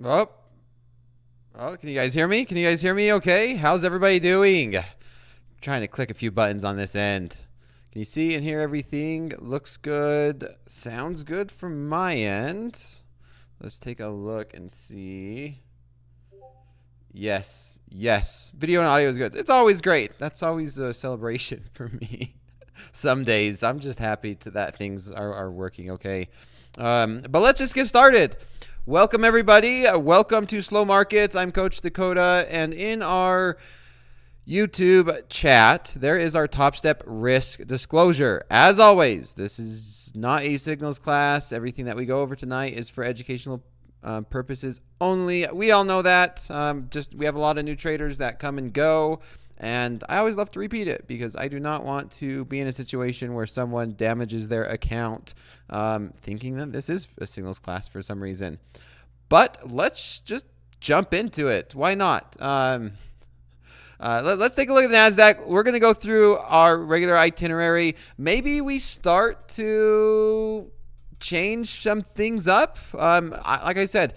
Oh, can you guys hear me? Can you guys hear me okay? How's everybody doing? Trying to click a few buttons on this end. Can you see and hear everything? Looks good. Sounds good from my end. Let's take a look and see. Yes. Video and audio is good. It's always great. That's always a celebration for me. Some days I'm just happy that things are working okay. But let's just get started. Welcome, everybody. Welcome to Slow Markets. I'm Coach Dakota, and in our YouTube chat, there is our Topstep risk disclosure. As always, this is not a signals class. Everything that we go over tonight is for educational purposes only. We all know that. We have a lot of new traders that come and go, and I always love to repeat it because I do not want to be in a situation where someone damages their account thinking that this is a signals class for some reason. But let's just jump into it. Why not? Let's take a look at the NASDAQ. We're going to go through our regular itinerary. Maybe we start to change some things up. Like I said,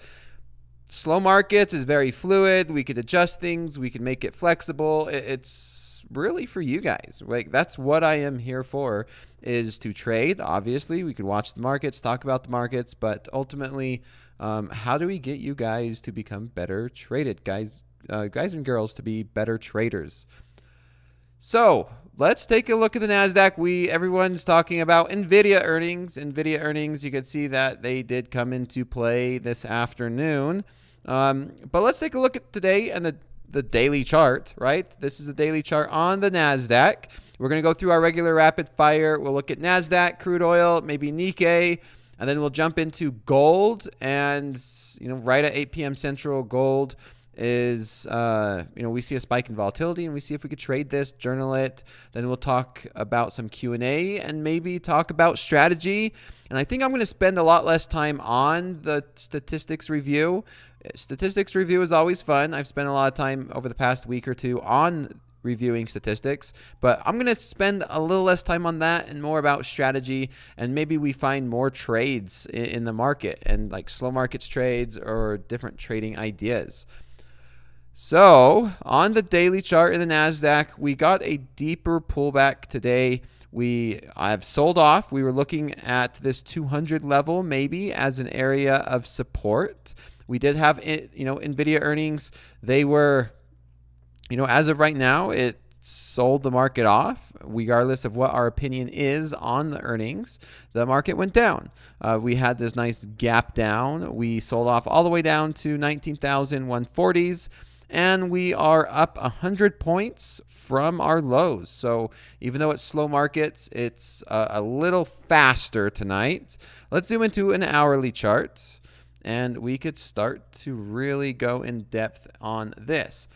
slow markets is very fluid. We could adjust things. We can make it flexible. It's really for you guys. Like, that's what I am here for, is to trade. Obviously, we could watch the markets, talk about the markets, but ultimately, how do we get you guys to become better traded, guys and girls, to be better traders? So let's take a look at the NASDAQ. Everyone's talking about NVIDIA earnings. You can see that they did come into play this afternoon. But let's take a look at today and the daily chart, right? This is the daily chart on the NASDAQ. We're going to go through our regular rapid fire. We'll look at NASDAQ, crude oil, maybe Nikkei, and then we'll jump into gold. And, right at 8 p.m. Central, gold is, we see a spike in volatility, and we see if we could trade this, journal it. Then we'll talk about some Q&A and maybe talk about strategy. And I think I'm going to spend a lot less time on the statistics review. Statistics review is always fun. I've spent a lot of time over the past week or two on reviewing statistics, but I'm going to spend a little less time on that and more about strategy, and maybe we find more trades in the market, and like slow markets trades or different trading ideas. So on the daily chart in the NASDAQ, we got a deeper pullback today. I have sold off. We were looking at this 200 level maybe as an area of support. We did have, NVIDIA earnings. They were, as of right now, it sold the market off. Regardless of what our opinion is on the earnings, the market went down. We had this nice gap down. We sold off all the way down to 19,140s. And we are up 100 points from our lows. So even though it's slow markets, it's a little faster tonight. Let's zoom into an hourly chart, and we could start to really go in depth on this.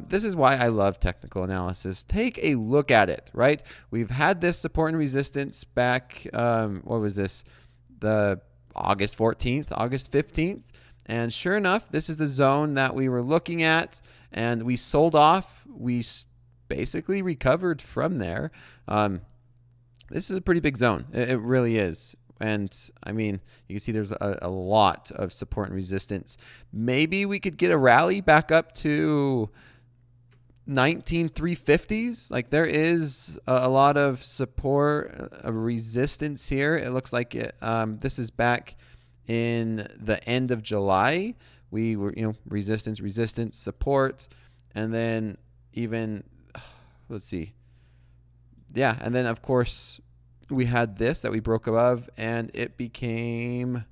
This is why I love technical analysis. Take a look at it, right? We've had this support and resistance back, what was this? The August 14th, August 15th. And sure enough, this is the zone that we were looking at, and we sold off. We basically recovered from there. This is a pretty big zone. It really is. And I mean, you can see there's a lot of support and resistance. Maybe we could get a rally back up to 19,350s. Like, there is a lot of support, resistance here. It looks like it. This is back in the end of July. We were, resistance, support, and then even, let's see. Yeah, and then of course we had this that we broke above, and it became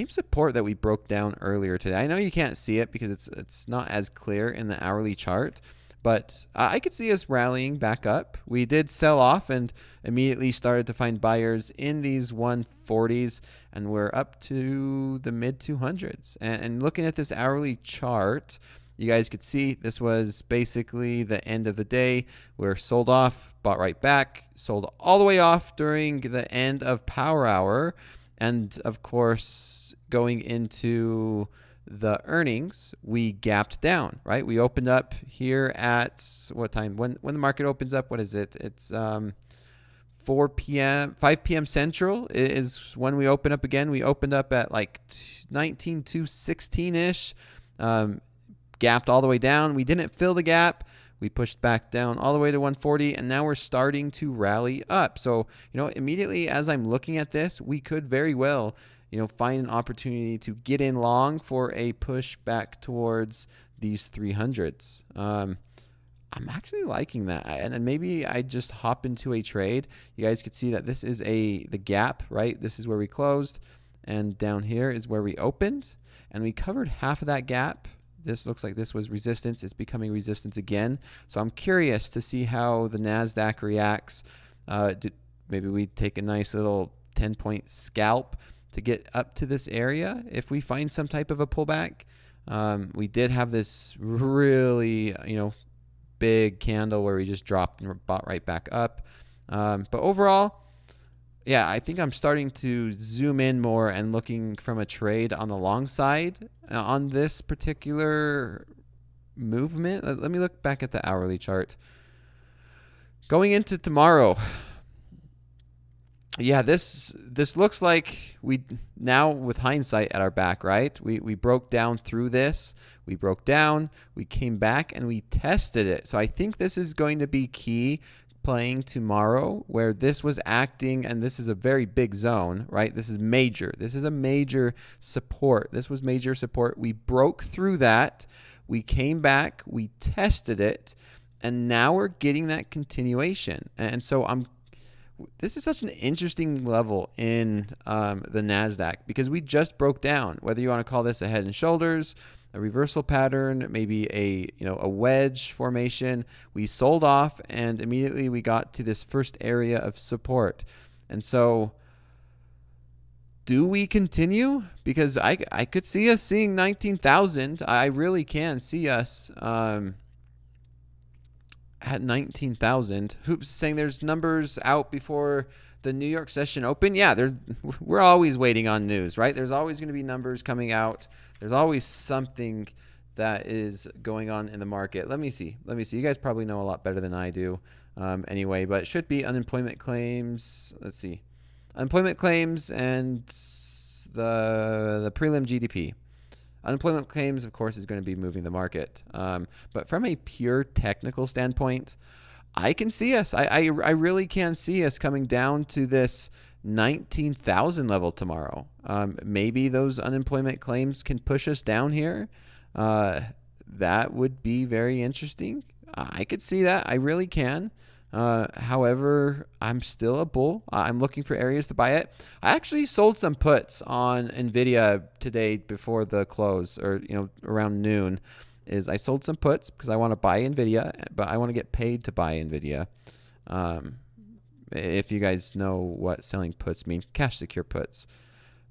support that we broke down earlier today. I know you can't see it because it's not as clear in the hourly chart, but I could see us rallying back up. We did sell off and immediately started to find buyers in these 140s, and we're up to the mid 200s. And looking at this hourly chart, you guys could see this was basically the end of the day. We're sold off, bought right back, sold all the way off during the end of power hour. And of course, going into the earnings, we gapped down, right? We opened up here at what time? When the market opens up, what is it? It's 4 p.m., 5 p.m. Central is when we open up again. We opened up at like 19,216-ish, gapped all the way down. We didn't fill the gap. We pushed back down all the way to 140, and now we're starting to rally up. So, immediately as I'm looking at this, we could very well, find an opportunity to get in long for a push back towards these 300s. I'm actually liking that, and maybe I just hop into a trade. You guys could see that this is the gap, right? This is where we closed, and down here is where we opened, and we covered half of that gap. This looks like this was resistance. It's becoming resistance again. So I'm curious to see how the NASDAQ reacts. Maybe we take a nice little 10-point scalp to get up to this area if we find some type of a pullback. We did have this really, big candle where we just dropped and bought right back up. But overall, yeah, I think I'm starting to zoom in more and looking from a trade on the long side on this particular movement. Let me look back at the hourly chart. Going into tomorrow, yeah, this looks like we now, with hindsight at our back, right? We broke down through this. We broke down, we came back, and we tested it. So I think this is going to be key playing tomorrow, where this was acting, and this is a very big zone, right? This is major. This is a major support. This was major support. We broke through that. We came back. We tested it. And now we're getting that continuation. And so this is such an interesting level in the NASDAQ, because we just broke down, whether you want to call this a head and shoulders, a reversal pattern, maybe a wedge formation. We sold off, and immediately we got to this first area of support. And so do we continue? Because I could see us seeing 19,000. I really can see us at 19,000. Hoops saying there's numbers out before the New York session open. Yeah, we're always waiting on news, right? There's always going to be numbers coming out. There's always something that is going on in the market. Let me see. You guys probably know a lot better than I do anyway, but it should be unemployment claims. Let's see. Unemployment claims and the prelim GDP. Unemployment claims, of course, is going to be moving the market. But from a pure technical standpoint, I can see us. I really can see us coming down to this 19,000 level tomorrow. Maybe those unemployment claims can push us down here. That would be very interesting. I could see that. I really can. However, I'm still a bull. I'm looking for areas to buy it. I actually sold some puts on NVIDIA today before the close, or around noon. I sold some puts because I want to buy NVIDIA, but I want to get paid to buy NVIDIA. If you guys know what selling puts mean, cash secure puts.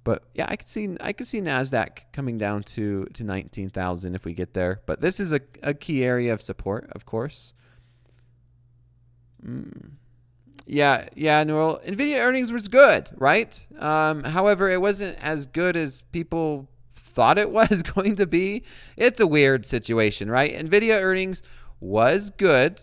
But yeah, I could see NASDAQ coming down to 19,000 if we get there. But this is a key area of support, of course. Yeah, Newell. NVIDIA earnings was good, right? However, it wasn't as good as people thought it was going to be. It's a weird situation, right? NVIDIA earnings was good.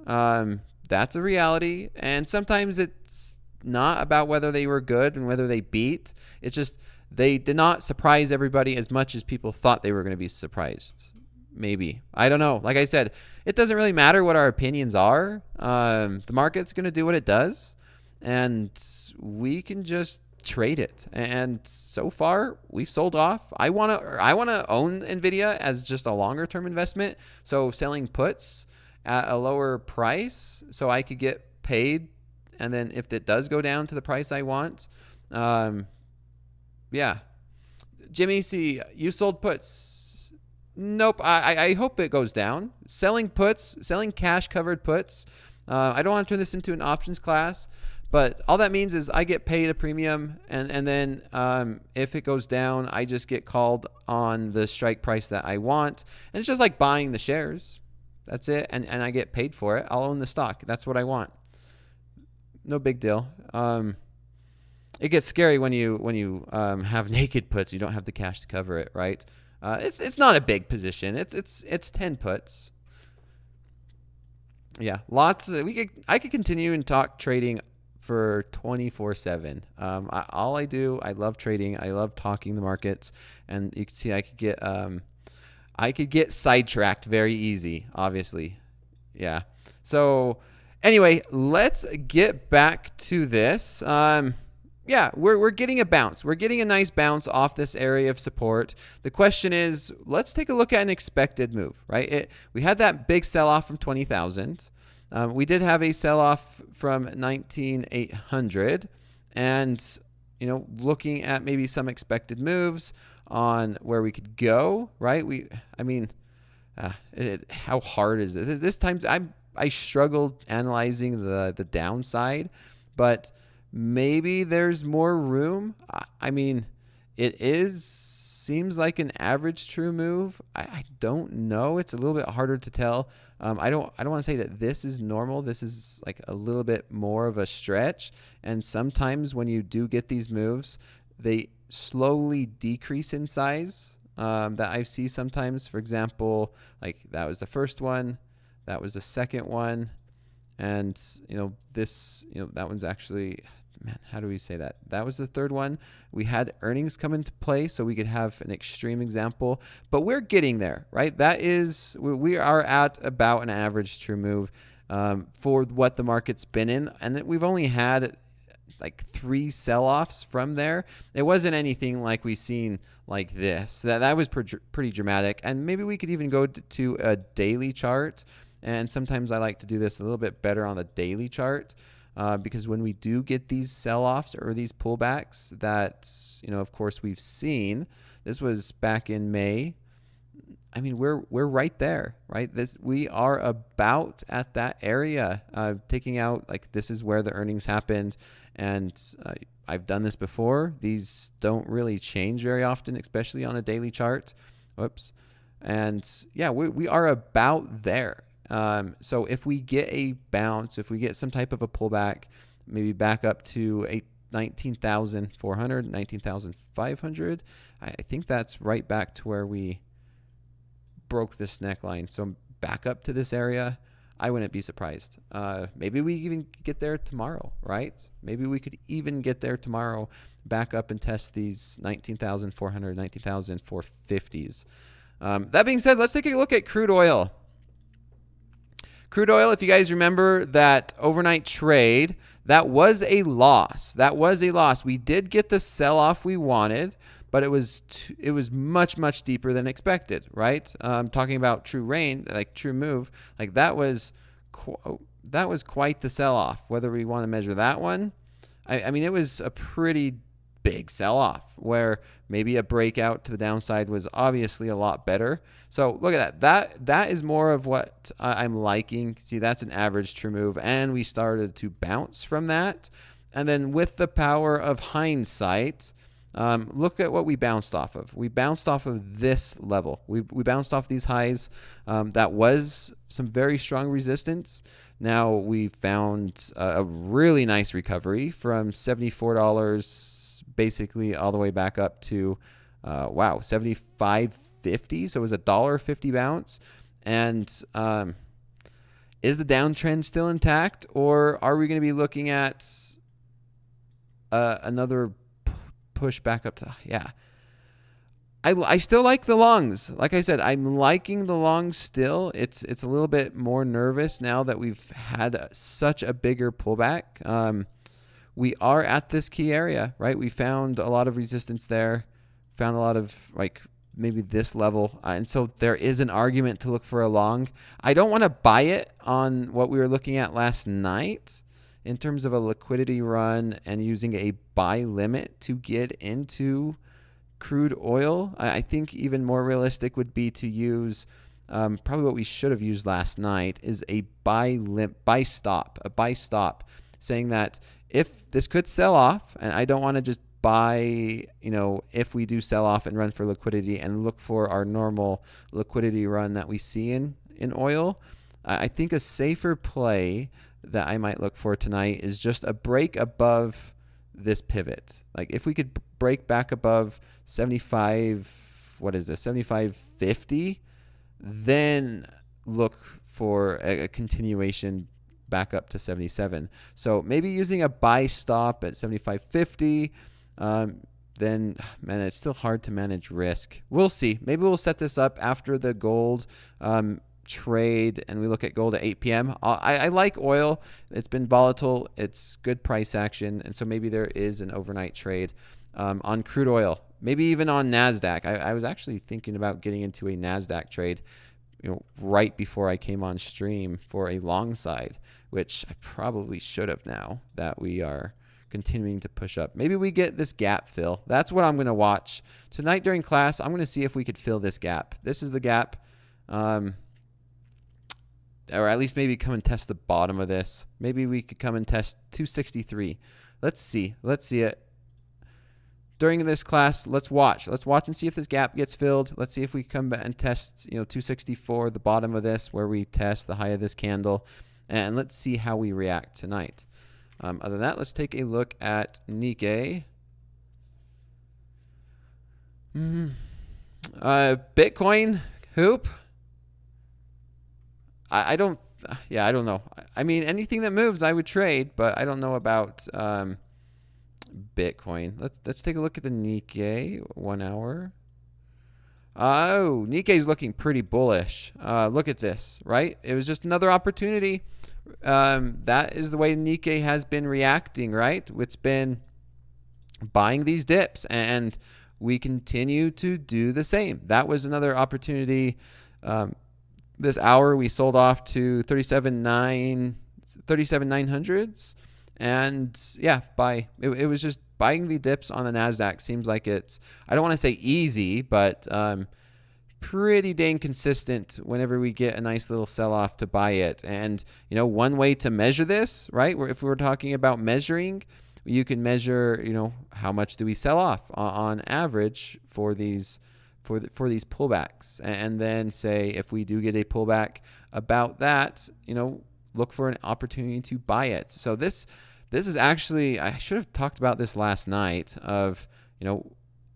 That's a reality. And sometimes it's not about whether they were good and whether they beat. It's just they did not surprise everybody as much as people thought they were going to be surprised. Maybe. I don't know. Like I said, it doesn't really matter what our opinions are. The market's going to do what it does, and we can just trade it. And so far, we've sold off. I want to own NVIDIA as just a longer term investment. So selling puts at a lower price so I could get paid, and then if it does go down to the price I want, yeah. Jimmy C, you sold puts. Nope. I hope it goes down. Selling puts, selling cash covered puts. I don't want to turn this into an options class, but all that means is I get paid a premium, and then if it goes down, I just get called on the strike price that I want. And it's just like buying the shares. That's it. And I get paid for it. I'll own the stock. That's what I want. No big deal. It gets scary when you have naked puts. You don't have the cash to cover it, right? It's not a big position. It's 10 puts. Yeah, lots. I could continue and talk trading for 24/7. All I do, I love trading. I love talking the markets, and you can see I could get sidetracked very easy, obviously. Yeah. So anyway, let's get back to this. Yeah, we're getting a bounce. We're getting a nice bounce off this area of support. The question is, let's take a look at an expected move, right? We had that big sell-off from 20,000. We did have a sell-off from 19,800, and looking at maybe some expected moves on where we could go, right? How hard is this? This time I struggled analyzing the downside, but maybe there's more room. It seems like an average true move. I don't know. It's a little bit harder to tell. I don't want to say that this is normal. This is like a little bit more of a stretch. And sometimes when you do get these moves, they slowly decrease in size. That I see sometimes. For example, like that was the first one, that was the second one, and that one's actually, man, how do we say that? That was the third one. We had earnings come into play, so we could have an extreme example, but we're getting there, right? We are at about an average true move for what the market's been in, and we've only had like 3 sell-offs from there. It wasn't anything like we've seen like this. That was pretty dramatic, and maybe we could even go to a daily chart. And sometimes I like to do this a little bit better on the daily chart. Because when we do get these sell-offs or these pullbacks that, of course we've seen, this was back in May. We're right there, right? We are about at that area, taking out, like, this is where the earnings happened. And I've done this before. These don't really change very often, especially on a daily chart. Whoops. And yeah, we are about there. So if we get a bounce, if we get some type of a pullback, maybe back up to 19,400, 19,500, I think that's right back to where we broke this neckline. So back up to this area, I wouldn't be surprised. Maybe we even get there tomorrow, right? Maybe we could even get there tomorrow, back up and test these 19,400, 19,450s. That being said, let's take a look at crude oil. Crude oil, if you guys remember that overnight trade, that was a loss. We did get the sell-off we wanted, but it was much, much deeper than expected, right? Talking about true move, like that was quite the sell-off. Whether we want to measure that one, it was a pretty big sell-off where maybe a breakout to the downside was obviously a lot better. So look at that. That is more of what I'm liking. See, that's an average true move, and we started to bounce from that. And then with the power of hindsight, look at what we bounced off of. We bounced off of this level. We bounced off these highs. That was some very strong resistance. Now we found a really nice recovery from $74 basically all the way back up to $75.50. So it was a $1.50 bounce. And is the downtrend still intact, or are we going to be looking at another push back up to, yeah. I still like the longs. Like I said, I'm liking the longs still. It's a little bit more nervous now that we've had such a bigger pullback. We are at this key area, right? We found a lot of resistance there, found a lot of maybe this level. And so there is an argument to look for a long. I don't want to buy it on what we were looking at last night in terms of a liquidity run and using a buy limit to get into crude oil. I think even more realistic would be to use probably what we should have used last night is a buy stop, saying that if this could sell off, and I don't want to just buy, if we do sell off and run for liquidity and look for our normal liquidity run that we see in oil, I think a safer play that I might look for tonight is just a break above this pivot. Like if we could break back above 75.50, then look for a continuation back up to 77. So maybe using a buy stop at 75.50. Then, man, it's still hard to manage risk. We'll see. Maybe we'll set this up after the gold trade and we look at gold at 8 p.m. I like oil. It's been volatile. It's good price action. And so maybe there is an overnight trade on crude oil, maybe even on NASDAQ. I was actually thinking about getting into a NASDAQ trade, right before I came on stream for a long side, which I probably should have now that we are continuing to push up. Maybe we get this gap fill. That's what I'm going to watch. Tonight during class, I'm going to see if we could fill this gap. This is the gap. Or at least maybe come and test the bottom of this. Maybe we could come and test 263. Let's see. Let's see it. During this class, let's watch. Let's watch and see if this gap gets filled. Let's see if we come back and test, 264, the bottom of this, where we test the high of this candle. And let's see how we react tonight. Other than that, let's take a look at Nikkei. Bitcoin, hoop. I don't know. I mean, anything that moves, I would trade, but I don't know about Bitcoin. Let's take a look at the Nikkei 1 hour. Oh, Nikkei's looking pretty bullish. Look at this, right? It was just another opportunity. That is the way Nikkei has been reacting, right? It's been buying these dips, and we continue to do the same. That was another opportunity. This hour we sold off to 37,900s, and yeah, it was just buying the dips on the NASDAQ. Seems like it's, I don't want to say easy, but pretty dang consistent whenever we get a nice little sell-off to buy it. And, one way to measure this, right, if we're talking about measuring, you can measure, how much do we sell off on average for these pullbacks, and then say if we do get a pullback about that, look for an opportunity to buy it. So this is actually, I should have talked about this last night of,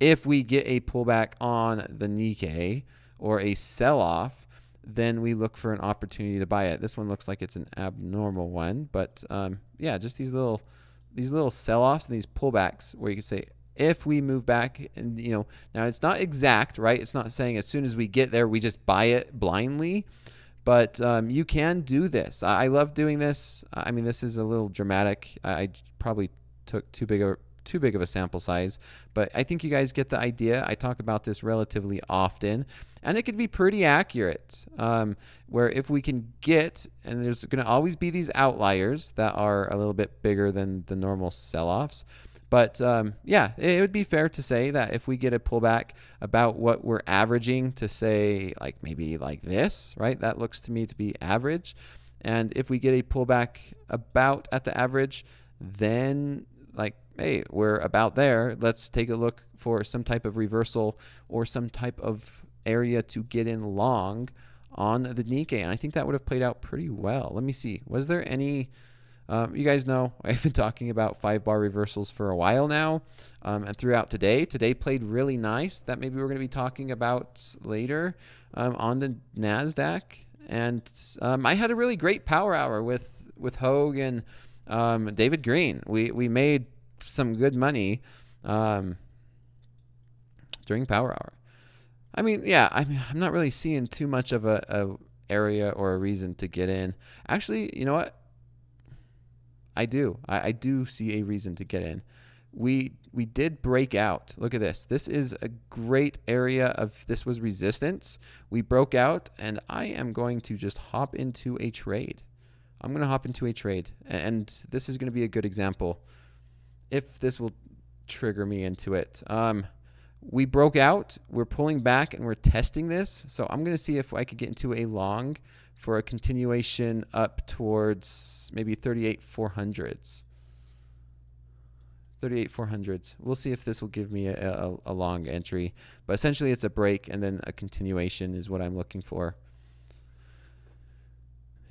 if we get a pullback on the Nikkei or a sell-off, then we look for an opportunity to buy it. This one looks like it's an abnormal one, but yeah, just these little sell-offs and these pullbacks where you can say, if we move back, and now it's not exact, right? It's not saying as soon as we get there we just buy it blindly, but you can do this. I love doing this. I mean, this is a little dramatic. I probably took too big of a sample size, but I think you guys get the idea. I talk about this relatively often, and it could be pretty accurate, where if we can get, and there's going to always be these outliers that are a little bit bigger than the normal sell-offs, but yeah, it would be fair to say that if we get a pullback about what we're averaging, to say like maybe like this, right? That looks to me to be average. And if we get a pullback about at the average, then like, hey, we're about there. Let's take a look for some type of reversal or some type of area to get in long on the Nikkei. And I think that would have played out pretty well. Let me see. Was there any... you guys know I've been talking about 5-bar reversals for a while now, and throughout today. Today played really nice. That maybe we're going to be talking about later on the NASDAQ. And I had a really great power hour with Hogue and David Green. We made some good money during power hour. I mean, yeah, I'm not really seeing too much of a area or a reason to get in. Actually, you know what? I do see a reason to get in. We did break out. Look at this. This is a great area of, this was resistance. We broke out, and I am going to just hop into a trade. I'm going to hop into a trade, and this is going to be a good example if this will trigger me into it. We broke out. We're pulling back, and we're testing this. So I'm going to see if I could get into a long for a continuation up towards maybe 38,400s. 38,400s. We'll see if this will give me a long entry. But essentially it's a break and then a continuation is what I'm looking for.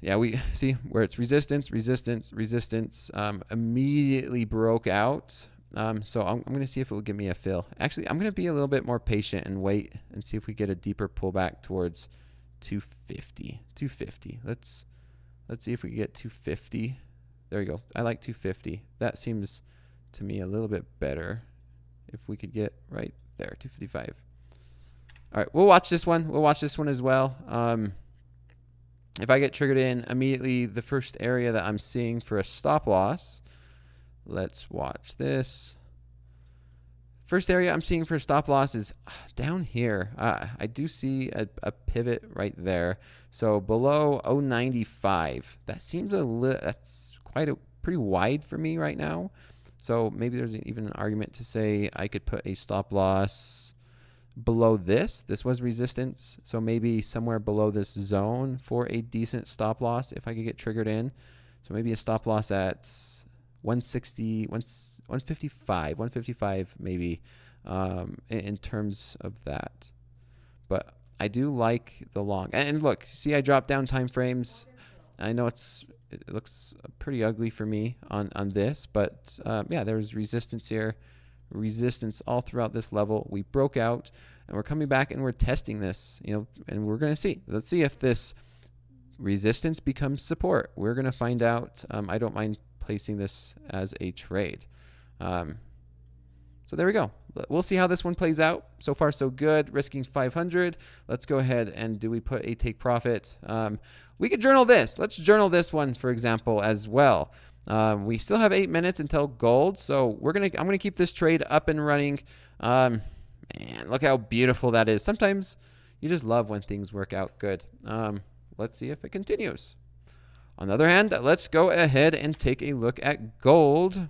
Yeah, we see where it's resistance, resistance, resistance. Immediately broke out. So I'm going to see if it will give me a fill. Actually, I'm going to be a little bit more patient and wait and see if we get a deeper pullback towards 250. Let's Let's see if we can get 250. There we go. I like 250. That seems to me a little bit better. If we could get right there, 255. All right, we'll watch this one. We'll watch this one as well. If I get triggered in immediately, the first area that I'm seeing for a stop loss, let's watch this. First area I'm seeing for a stop loss is down here. I do see a pivot right there. So below 095. That seems that's pretty wide for me right now. So maybe there's even an argument to say I could put a stop loss below this. This was resistance. So maybe somewhere below this zone for a decent stop loss if I could get triggered in. So maybe a stop loss at 160, 155 maybe in terms of that. But I do like the long. And look, see, I dropped down time frames. I know it looks pretty ugly for me on this, but yeah, there's resistance here, resistance all throughout this level. We broke out, and we're coming back and we're testing this, and we're going to see. Let's see if this resistance becomes support. We're going to find out. I don't mind placing this as a trade. So there we go. We'll see how this one plays out. So far, so good. Risking 500. Let's go ahead and do we put a take profit? We could journal this. Let's journal this one, for example, as well. We still have 8 minutes until gold, so I'm gonna keep this trade up and running. Man, look how beautiful that is. Sometimes you just love when things work out good. Let's see if it continues. On the other hand, let's go ahead and take a look at gold.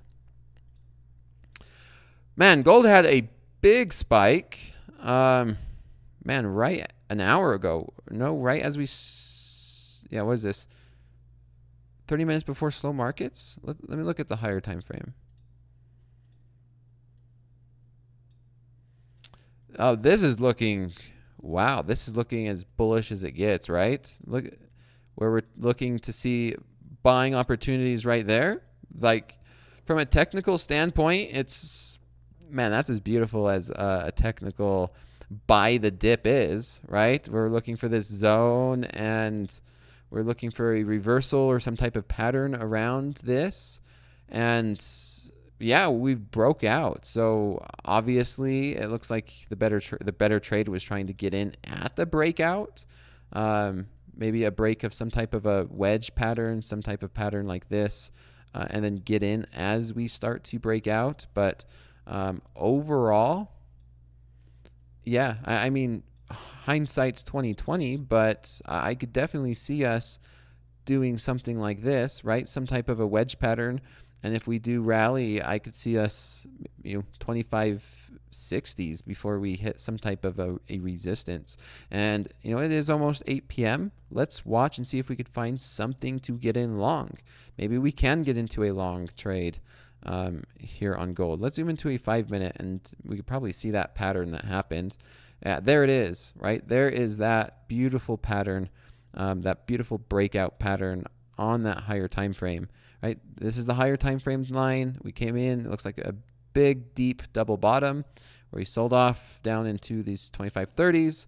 Man, gold had a big spike. Man, right an hour ago. No, right as we... Yeah, what is this? 30 minutes before slow markets? Let me look at the higher time frame. Oh, this is looking... Wow, this is looking as bullish as it gets, right? Look, where we're looking to see buying opportunities right there. Like, from a technical standpoint, it's... Man, that's as beautiful as a technical buy the dip is, right? We're looking for this zone, and we're looking for a reversal or some type of pattern around this. And yeah, we broke out. So obviously, it looks like the better trade was trying to get in at the breakout. Maybe a break of some type of a wedge pattern, some type of pattern like this, and then get in as we start to break out. But overall, yeah, I mean, hindsight's 2020, but I could definitely see us doing something like this, right? Some type of a wedge pattern. And if we do rally, I could see us, 2560s before we hit some type of a resistance. And, it is almost 8 p.m. Let's watch and see if we could find something to get in long. Maybe we can get into a long trade here on gold. Let's zoom into a 5-minute, and we could probably see that pattern that happened. There it is, right? There is that beautiful pattern, that beautiful breakout pattern on that higher time frame, right? This is the higher time frame line. We came in, it looks like a big, deep double bottom where we sold off down into these 2530s,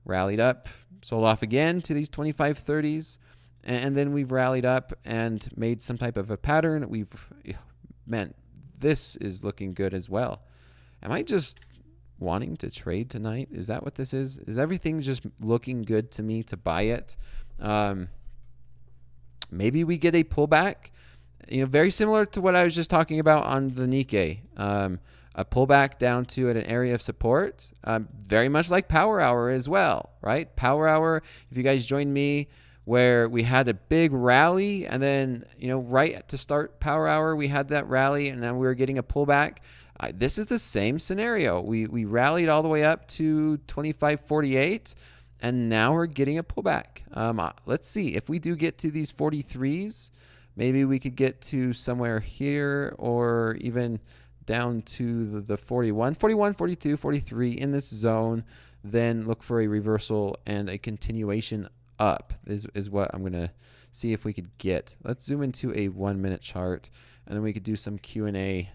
rallied up, sold off again to these 2530s, and then we've rallied up and made some type of a pattern. Man, this is looking good as well. Am I just wanting to trade tonight? Is that what this is? Is everything just looking good to me to buy it? Maybe we get a pullback, very similar to what I was just talking about on the Nikkei. A pullback down to an area of support, very much like Power Hour as well, right? Power Hour, if you guys joined me, where we had a big rally, and then, right to start Power Hour, we had that rally, and then we were getting a pullback. This is the same scenario. We rallied all the way up to 2548, and now we're getting a pullback. Let's see. If we do get to these 43s, maybe we could get to somewhere here, or even down to the 41, 42, 43 in this zone, then look for a reversal and a continuation up is what I'm going to see if we could get. Let's zoom into a 1-minute chart, and then we could do some Q&A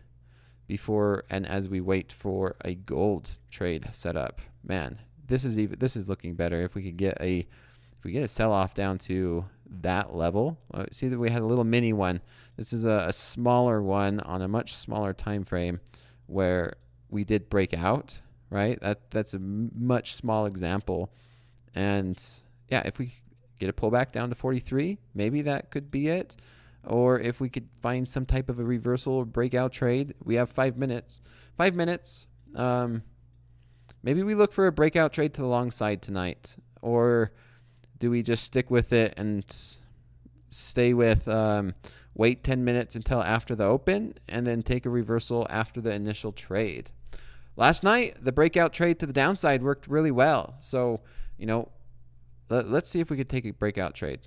before and as we wait for a gold trade setup. Man, this is looking better. If we get a sell-off down to that level. See that we had a little mini one. This is a smaller one on a much smaller time frame where we did break out, right? That's a much small example. And yeah, if we get a pullback down to 43, maybe that could be it. Or if we could find some type of a reversal or breakout trade, we have 5 minutes. 5 minutes. Maybe we look for a breakout trade to the long side tonight. Or do we just stick with it and stay with wait 10 minutes until after the open and then take a reversal after the initial trade? Last night, the breakout trade to the downside worked really well. So, you know, let's see if we could take a breakout trade.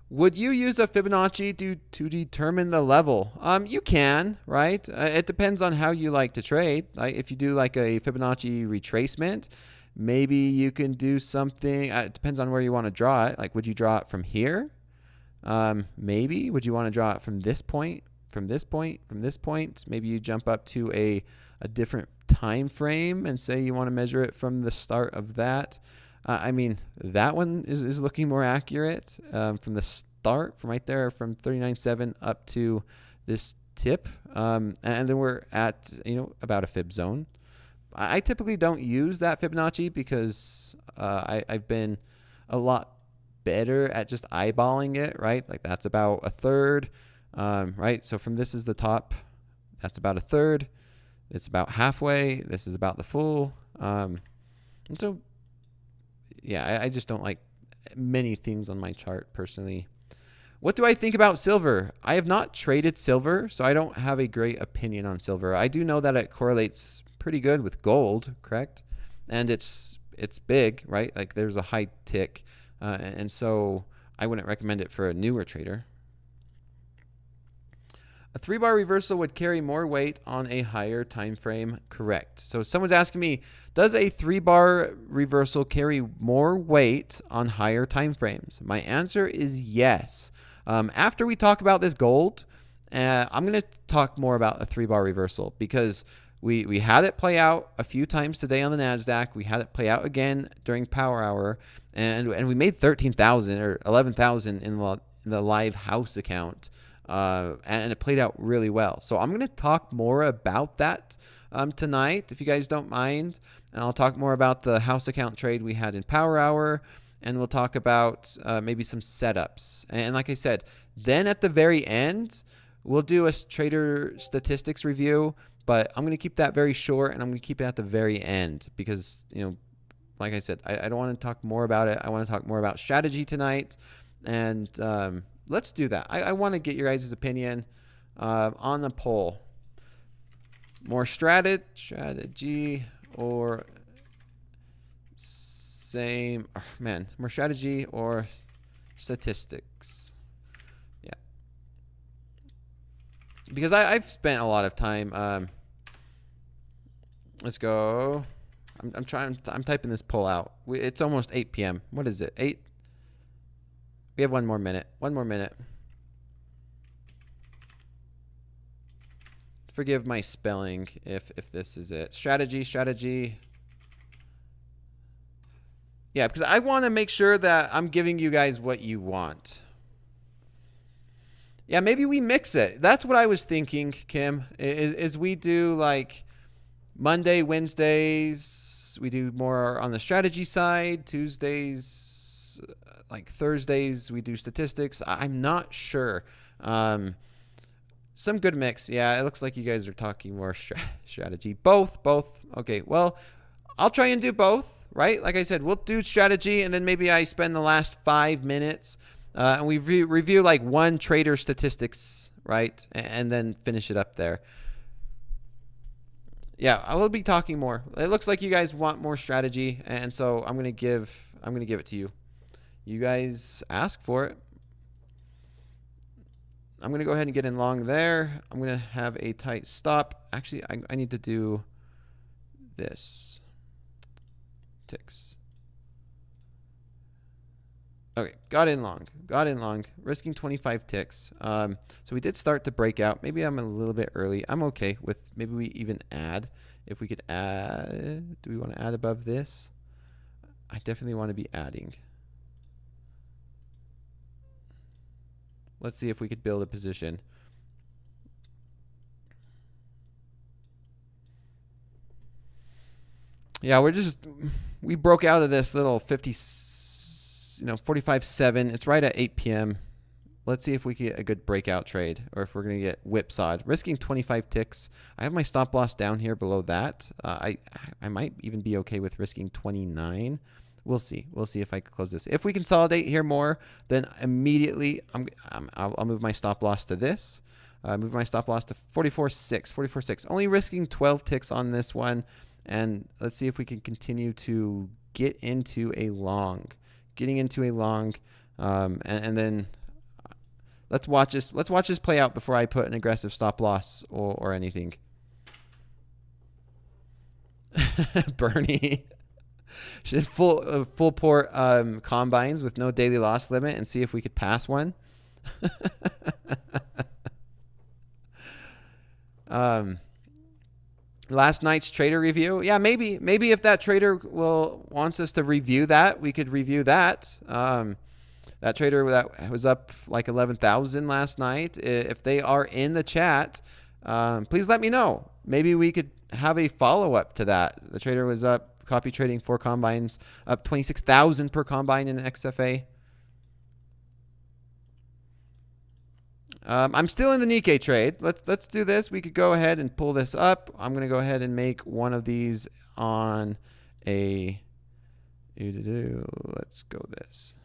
Would you use a Fibonacci to determine the level? You can, right? It depends on how you like to trade. If you do like a Fibonacci retracement, maybe you can do something. It depends on where you want to draw it. Like, would you draw it from here? Maybe. Would you want to draw it from this point, from this point, from this point? Maybe you jump up to a different time frame and say you want to measure it from the start of that. I mean, that one is looking more accurate from the start, from right there, from 39.7 up to this tip. And then we're at, about a fib zone. I typically don't use that Fibonacci because I've been a lot better at just eyeballing it, right? Like that's about a third, right? So from this is the top, that's about a third. It's about halfway. This is about the full. And so, yeah, I just don't like many things on my chart personally. What do I think about silver? I have not traded silver, so I don't have a great opinion on silver. I do know that it correlates pretty good with gold, correct? And it's big, right? Like there's a high tick. And so I wouldn't recommend it for a newer trader. A 3-bar reversal would carry more weight on a higher time frame, correct? So someone's asking me, does a 3-bar reversal carry more weight on higher time frames? My answer is yes. After we talk about this gold, I'm going to talk more about a 3-bar reversal because we had it play out a few times today on the NASDAQ. We had it play out again during Power Hour, and we made 13,000 or 11,000 in the live house account. And it played out really well. So I'm going to talk more about that tonight, if you guys don't mind. And I'll talk more about the house account trade we had in Power Hour. And we'll talk about maybe some setups. And like I said, then at the very end, we'll do a trader statistics review. But I'm going to keep that very short, and I'm going to keep it at the very end. Because, like I said, I don't want to talk more about it. I want to talk more about strategy tonight. And let's do that. I want to get your guys' opinion on the poll. More strategy or more strategy or statistics. Yeah. Because I've spent a lot of time. Let's go. I'm typing this poll out. It's almost 8 p.m. What is it? 8? We have 1 more minute. 1 more minute. Forgive my spelling if this is it. Strategy. Yeah, because I want to make sure that I'm giving you guys what you want. Yeah, maybe we mix it. That's what I was thinking, Kim, is we do like Monday, Wednesdays, we do more on the strategy side. Tuesdays, like Thursdays, we do statistics. I'm not sure. Some good mix. Yeah, it looks like you guys are talking more strategy. Both. Okay, well, I'll try and do both, right? Like I said, we'll do strategy, and then maybe I spend the last 5 minutes, and we review like one trader statistics, right? And then finish it up there. Yeah, I will be talking more. It looks like you guys want more strategy, and so I'm gonna give it to you. You guys ask for it. I'm going to go ahead and get in long there. I'm going to have a tight stop. Actually, I need to do this. Ticks. Okay, got in long, risking 25 ticks. So we did start to break out. Maybe I'm a little bit early. I'm okay with maybe we even add. If we could add, do we want to add above this? I definitely want to be adding. Let's see if we could build a position. Yeah, we broke out of this little 45.7. It's right at 8 p.m. Let's see if we get a good breakout trade, or if we're going to get whipsawed. Risking 25 ticks. I have my stop loss down here below that. I might even be okay with risking 29. We'll see. We'll see if I can close this. If we consolidate here more, then immediately I'll move my stop loss to this. Move my stop loss to 44.6. 44.6. Only risking 12 ticks on this one. And let's see if we can continue to get into a long. Getting into a long. And then let's watch this. Let's watch this play out before I put an aggressive stop loss or anything. Bernie. Should full port combines with no daily loss limit and see if we could pass one. Last night's trader review. Yeah, maybe if that trader wants us to review that, we could review that. That trader that was up like 11,000 last night. If they are in the chat, please let me know. Maybe we could have a follow-up to that. The trader was up, copy trading 4 combines, up 26,000 per combine in XFA. I'm still in the Nikkei trade. Let's do this. We could go ahead and pull this up. I'm going to go ahead and make one of these on a... Let's go this.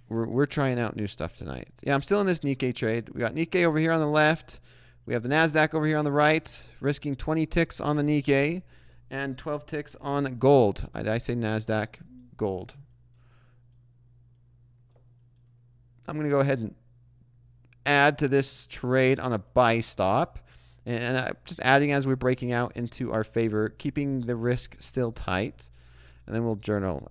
We're trying out new stuff tonight. Yeah, I'm still in this Nikkei trade. We got Nikkei over here on the left. We have the NASDAQ over here on the right, risking 20 ticks on the Nikkei and 12 ticks on gold. I say NASDAQ, gold. I'm going to go ahead and add to this trade on a buy stop. And just adding as we're breaking out into our favor, keeping the risk still tight. And then we'll journal.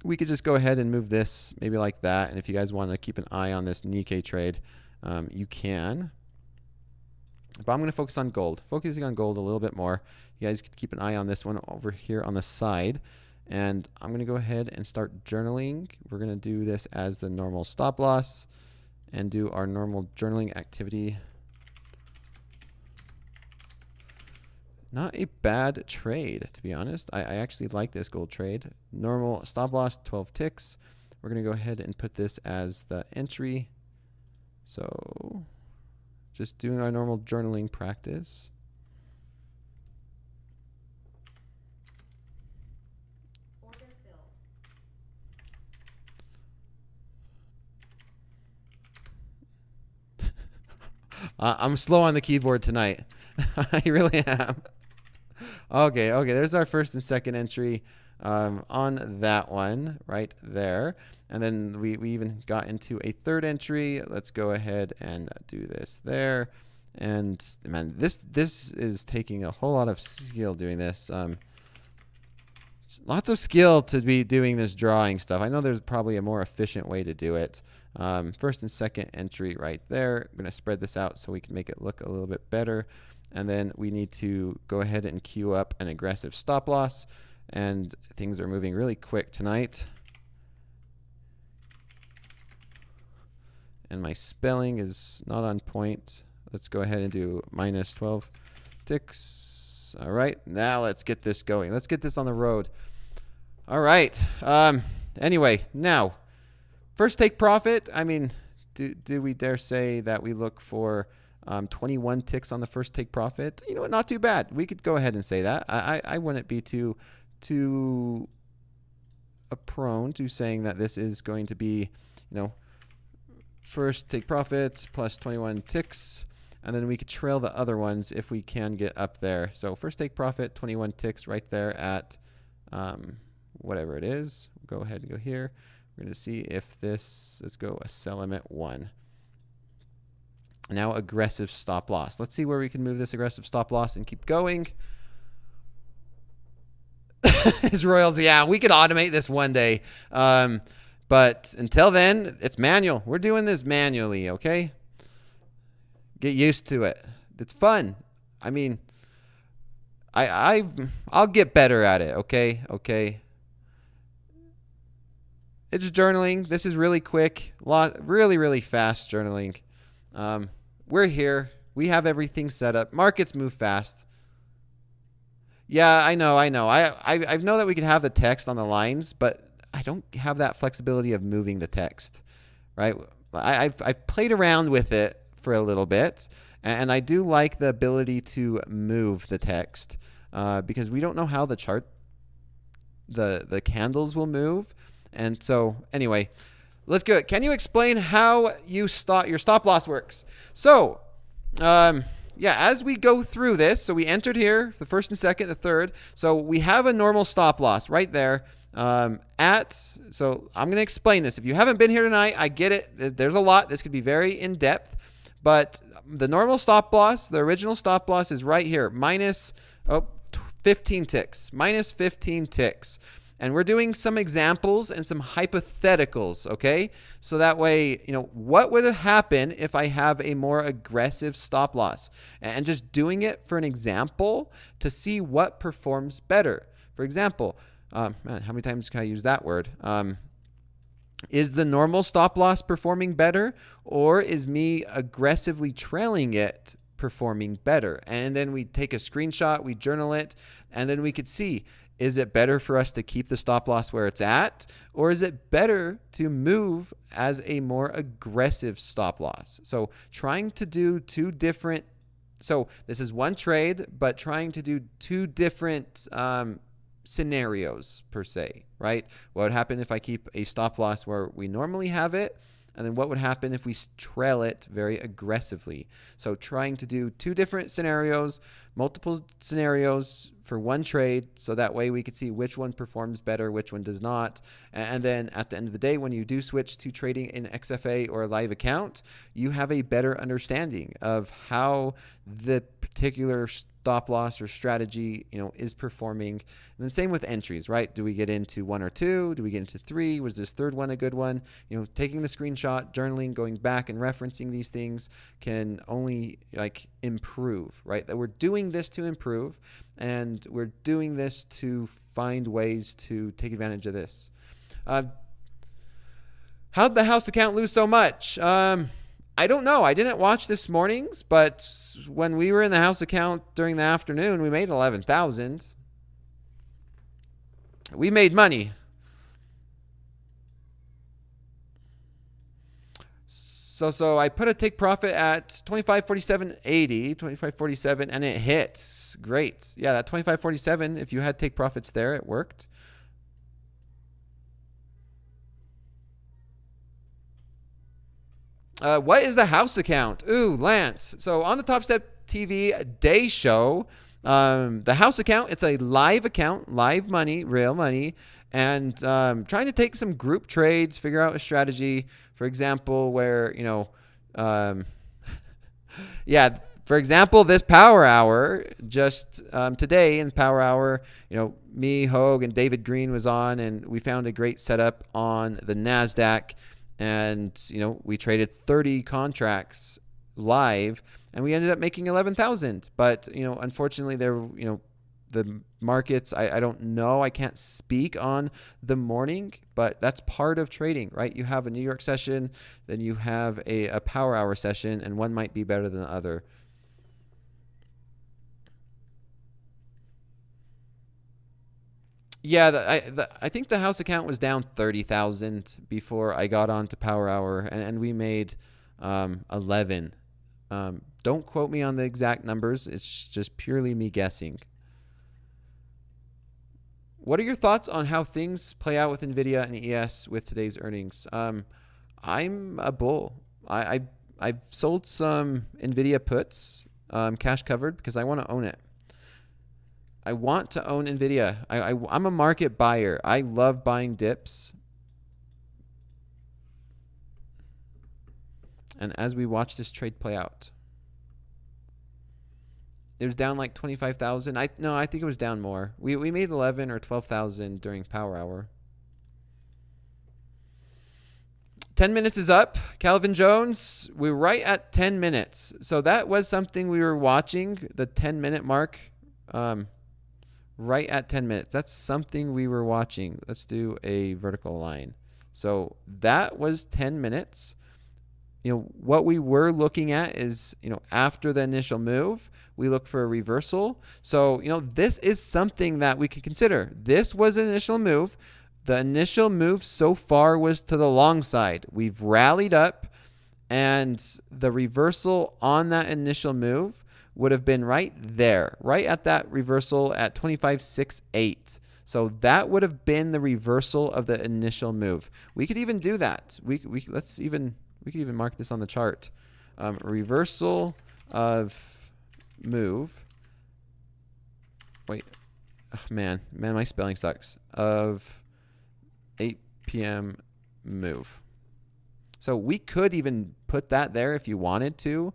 We could just go ahead and move this maybe like that. And if you guys want to keep an eye on this Nikkei trade, you can. But I'm going to focus on gold. Focusing on gold a little bit more. You guys can keep an eye on this one over here on the side. And I'm going to go ahead and start journaling. We're going to do this as the normal stop loss and do our normal journaling activity. Not a bad trade, to be honest. I actually like this gold trade. Normal stop loss, 12 ticks. We're going to go ahead and put this as the entry. So just doing our normal journaling practice. I'm slow on the keyboard tonight. I really am. Okay, there's our first and second entry on that one right there. And then we even got into a third entry. Let's go ahead and do this there. And man, this is taking a whole lot of skill doing this. Lots of skill to be doing this drawing stuff. I know there's probably a more efficient way to do it. First and second entry right there. I'm going to spread this out so we can make it look a little bit better. And then we need to go ahead and queue up an aggressive stop loss. And things are moving really quick tonight. And my spelling is not on point. Let's go ahead and do minus 12 ticks. All right, now let's get this going. Let's get this on the road. All right. Anyway, now, first take profit. I mean, do we dare say that we look for 21 ticks on the first take profit? You know what? Not too bad. We could go ahead and say that. I wouldn't be too prone to saying that this is going to be, first take profit plus 21 ticks. And then we could trail the other ones if we can get up there. So first take profit, 21 ticks right there at whatever it is. Go ahead and go here. We're going to see if this, let's go a sell limit 1. Now aggressive stop loss. Let's see where we can move this aggressive stop loss and keep going. His royals, yeah, we could automate this one day. But until then, it's manual. We're doing this manually, okay? Get used to it. It's fun. I mean, I'll get better at it, okay? Okay. It's journaling. This is really quick, really fast journaling. We're here. We have everything set up. Markets move fast. Yeah, I know. I know that we can have the text on the lines, but I don't have that flexibility of moving the text, right? I've played around with it for a little bit, and I do like the ability to move the text because we don't know how the candles will move. And so anyway, let's go. Can you explain how your stop loss works? So, yeah, as we go through this, so we entered here, the first and second, the third. So we have a normal stop loss right there. So I'm going to explain this. If you haven't been here tonight, I get it. There's a lot. This could be very in depth, but the normal stop loss, the original stop loss is right here, minus 15 ticks, minus 15 ticks. And we're doing some examples and some hypotheticals, okay? So that way, what would happen if I have a more aggressive stop loss? And just doing it for an example to see what performs better. For example, man, how many times can I use that word? Is the normal stop loss performing better, or is me aggressively trailing it performing better? And then we take a screenshot, we journal it, and then we could see, is it better for us to keep the stop loss where it's at, or is it better to move as a more aggressive stop loss? So trying to do two different, so this is one trade, but trying to do two different scenarios per se, right? What would happen if I keep a stop loss where we normally have it? And then what would happen if we trail it very aggressively? So trying to do two different scenarios, multiple scenarios for one trade, so that way we could see which one performs better, which one does not. And then at the end of the day, when you do switch to trading in XFA or a live account, you have a better understanding of how the particular stop loss or strategy, is performing. And then same with entries, right? Do we get into one or two? Do we get into three? Was this third one a good one? Taking the screenshot, journaling, going back and referencing these things can only improve, right? That we're doing this to improve, and we're doing this to find ways to take advantage of this. How'd the house account lose so much? I don't know. I didn't watch this morning's, but when we were in the house account during the afternoon, we made 11,000. We made money. So I put a take profit at 25.47.80, 25.47, and it hits. Great. Yeah, that 25.47, if you had take profits there, it worked. What is the house account? Ooh, Lance. So on the Topstep TV day show, the house account, it's a live account, live money, real money, and trying to take some group trades, figure out a strategy, for example, where, yeah, for example, this power hour, just today in power hour, me, Hogue, and David Green was on, and we found a great setup on the NASDAQ. And, we traded 30 contracts live, and we ended up making 11,000. But, unfortunately, the markets, I don't know. I can't speak on the morning, but that's part of trading, right? You have a New York session, then you have a power hour session, and one might be better than the other. Yeah, I think the house account was down 30,000 before I got on to Power Hour, and we made 11. Don't quote me on the exact numbers. It's just purely me guessing. What are your thoughts on how things play out with NVIDIA and ES with today's earnings? I'm a bull. I've sold some NVIDIA puts, cash covered, because I want to own it. I want to own NVIDIA. I'm a market buyer. I love buying dips. And as we watch this trade play out, it was down like 25,000. I think it was down more. We made 11 or 12,000 during power hour. 10 minutes is up. Calvin Jones, we're right at 10 minutes. So that was something we were watching, the 10-minute mark. Right at 10 minutes. That's something we were watching. Let's do a vertical line. So that was 10 minutes. What we were looking at is, after the initial move, we look for a reversal. So, this is something that we could consider. This was an initial move. The initial move so far was to the long side. We've rallied up, and the reversal on that initial move would have been right there, right at that reversal at 25.68. So that would have been the reversal of the initial move. We could even do that. We could even mark this on the chart. Reversal of move. Wait, oh, man, my spelling sucks. Of 8 p.m. move. So we could even put that there if you wanted to.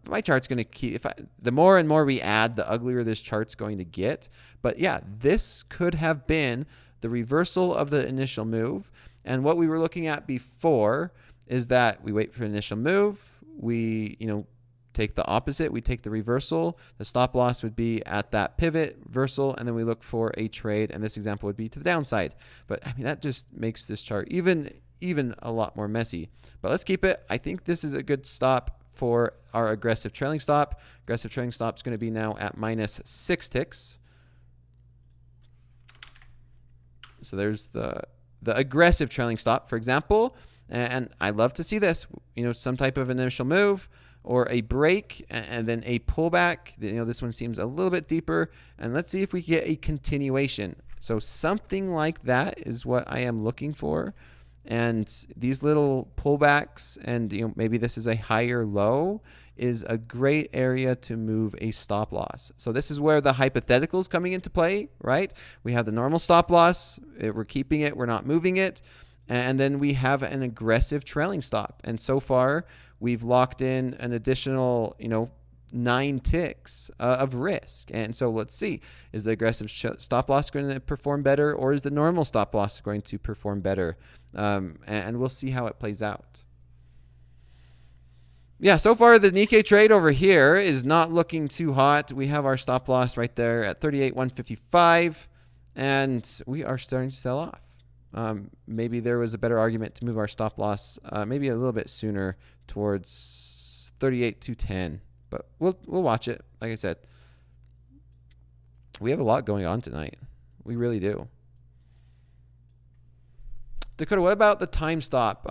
My chart's going to keep, the more and more we add, the uglier this chart's going to get. But yeah, this could have been the reversal of the initial move. And what we were looking at before is that we wait for an initial move. We, take the opposite. We take the reversal. The stop loss would be at that pivot reversal, and then we look for a trade. And this example would be to the downside. But that just makes this chart even a lot more messy. But let's keep it. I think this is a good stop for our aggressive trailing stop. Aggressive trailing stop is going to be now at -6 ticks. So there's the aggressive trailing stop, for example. And I love to see this, some type of initial move or a break and then a pullback. This one seems a little bit deeper. And let's see if we get a continuation. So something like that is what I am looking for. And these little pullbacks and maybe this is a higher low is a great area to move a stop loss. So this is where the hypothetical is coming into play, right? We have the normal stop loss. We're keeping it. We're not moving it. And then we have an aggressive trailing stop. And so far, we've locked in an additional, 9 ticks of risk. And so let's see, is the aggressive stop loss going to perform better, or is the normal stop loss going to perform better? And we'll see how it plays out. Yeah, so far the Nikkei trade over here is not looking too hot. We have our stop loss right there at 38,155, and we are starting to sell off. Maybe there was a better argument to move our stop loss maybe a little bit sooner towards 38,210. But we'll watch it. Like I said, we have a lot going on tonight. We really do. Dakota, what about the time stop?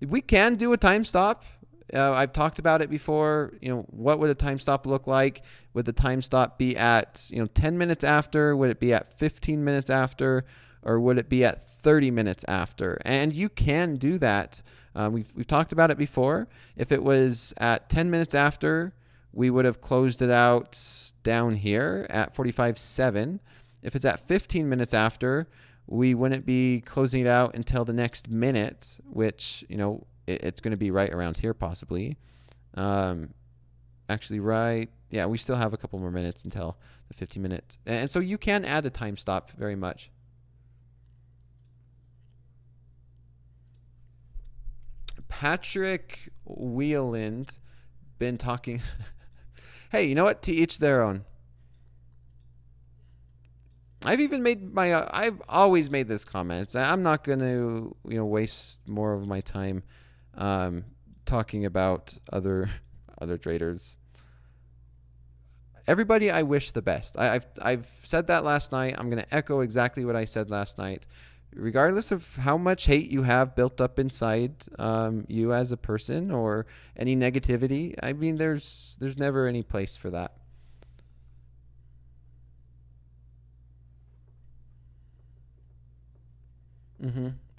We can do a time stop. I've talked about it before. What would a time stop look like? Would the time stop be at 10 minutes after? Would it be at 15 minutes after? Or would it be at 30 minutes after? And you can do that. We've talked about it before. If it was at 10 minutes after, we would have closed it out down here at 45.7. If it's at 15 minutes after, we wouldn't be closing it out until the next minute, which, it's going to be right around here possibly. Actually, right. Yeah, we still have a couple more minutes until the 15 minutes. And so you can add a time stop very much. Patrick Wheeland been talking. Hey, you know what? To each their own. I've always made this comment. I'm not going to, waste more of my time talking about other traders. Everybody, I wish the best. I've said that last night. I'm going to echo exactly what I said last night. Regardless of how much hate you have built up inside you as a person or any negativity, there's never any place for that.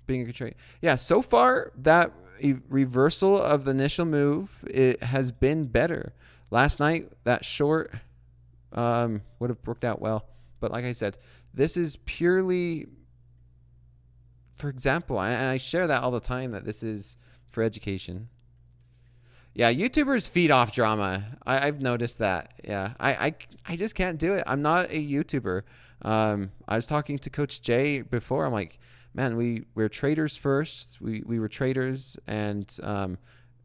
Being a good trade. Yeah, so far that reversal of the initial move, it has been better. Last night, that short would have worked out well. But like I said, this is purely, for example, and I share that all the time, that this is for education. Yeah, YouTubers feed off drama. I've noticed that. Yeah, I just can't do it. I'm not a YouTuber. I was talking to Coach Jay before. I'm like, man, we're traders first. We were traders and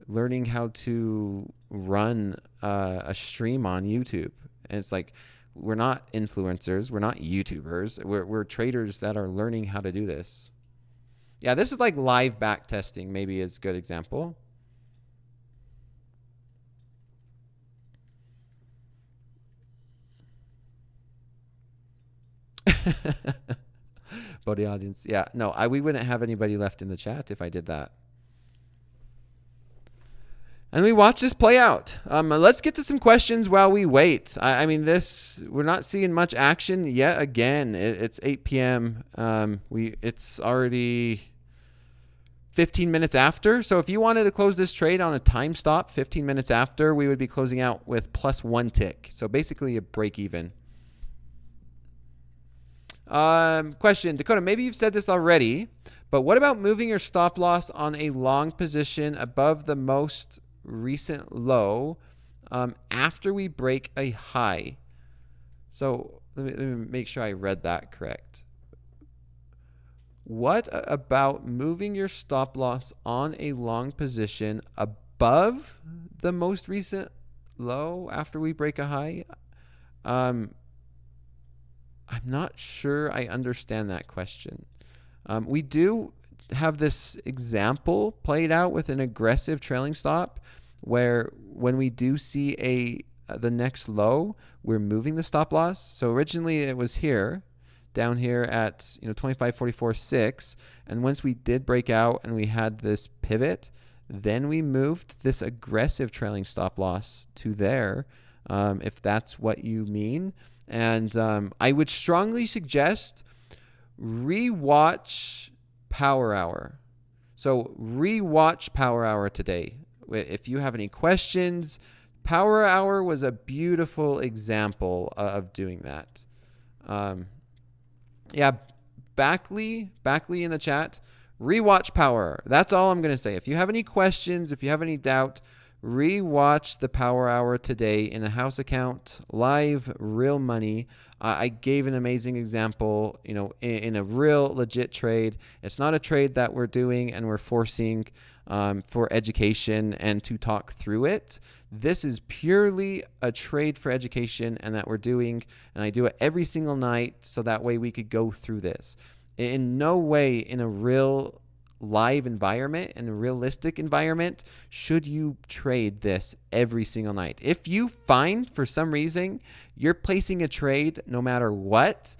learning how to run a stream on YouTube. And it's like, we're not influencers. We're not YouTubers. We're traders that are learning how to do this. Yeah, this is like live back testing, maybe is a good example. Body audience. Yeah, no, we wouldn't have anybody left in the chat if I did that. And we watch this play out. Let's get to some questions while we wait. I mean, we're not seeing much action yet. Again, it's 8 p.m. It's already 15 minutes after. So if you wanted to close this trade on a time stop 15 minutes after, we would be closing out with +1 tick. So basically a break even. Question, Dakota, maybe you've said this already, but what about moving your stop loss on a long position above the most recent low after we break a high? So let me make sure I read that correct. What about moving your stop loss on a long position above the most recent low after we break a high? I'm not sure I understand that question. We do have this example played out with an aggressive trailing stop where when we do see the next low, we're moving the stop loss. So originally it was here, down here at 25.44.6, and once we did break out and we had this pivot, then we moved this aggressive trailing stop loss to there, if that's what you mean. And I would strongly suggest rewatch Power Hour. So rewatch Power Hour today. If you have any questions, Power Hour was a beautiful example of doing that. Yeah, Backley in the chat, rewatch Power Hour. That's all I'm going to say. If you have any questions, if you have any doubt, rewatch the Power Hour today in a house account, live, real money. I gave an amazing example, in a real legit trade. It's not a trade that we're doing and we're forcing for education and to talk through it. This is purely a trade for education and that we're doing, and I do it every single night so that way we could go through this. In no way in a real live environment and a realistic environment should you trade this every single night. If you find for some reason you're placing a trade no matter what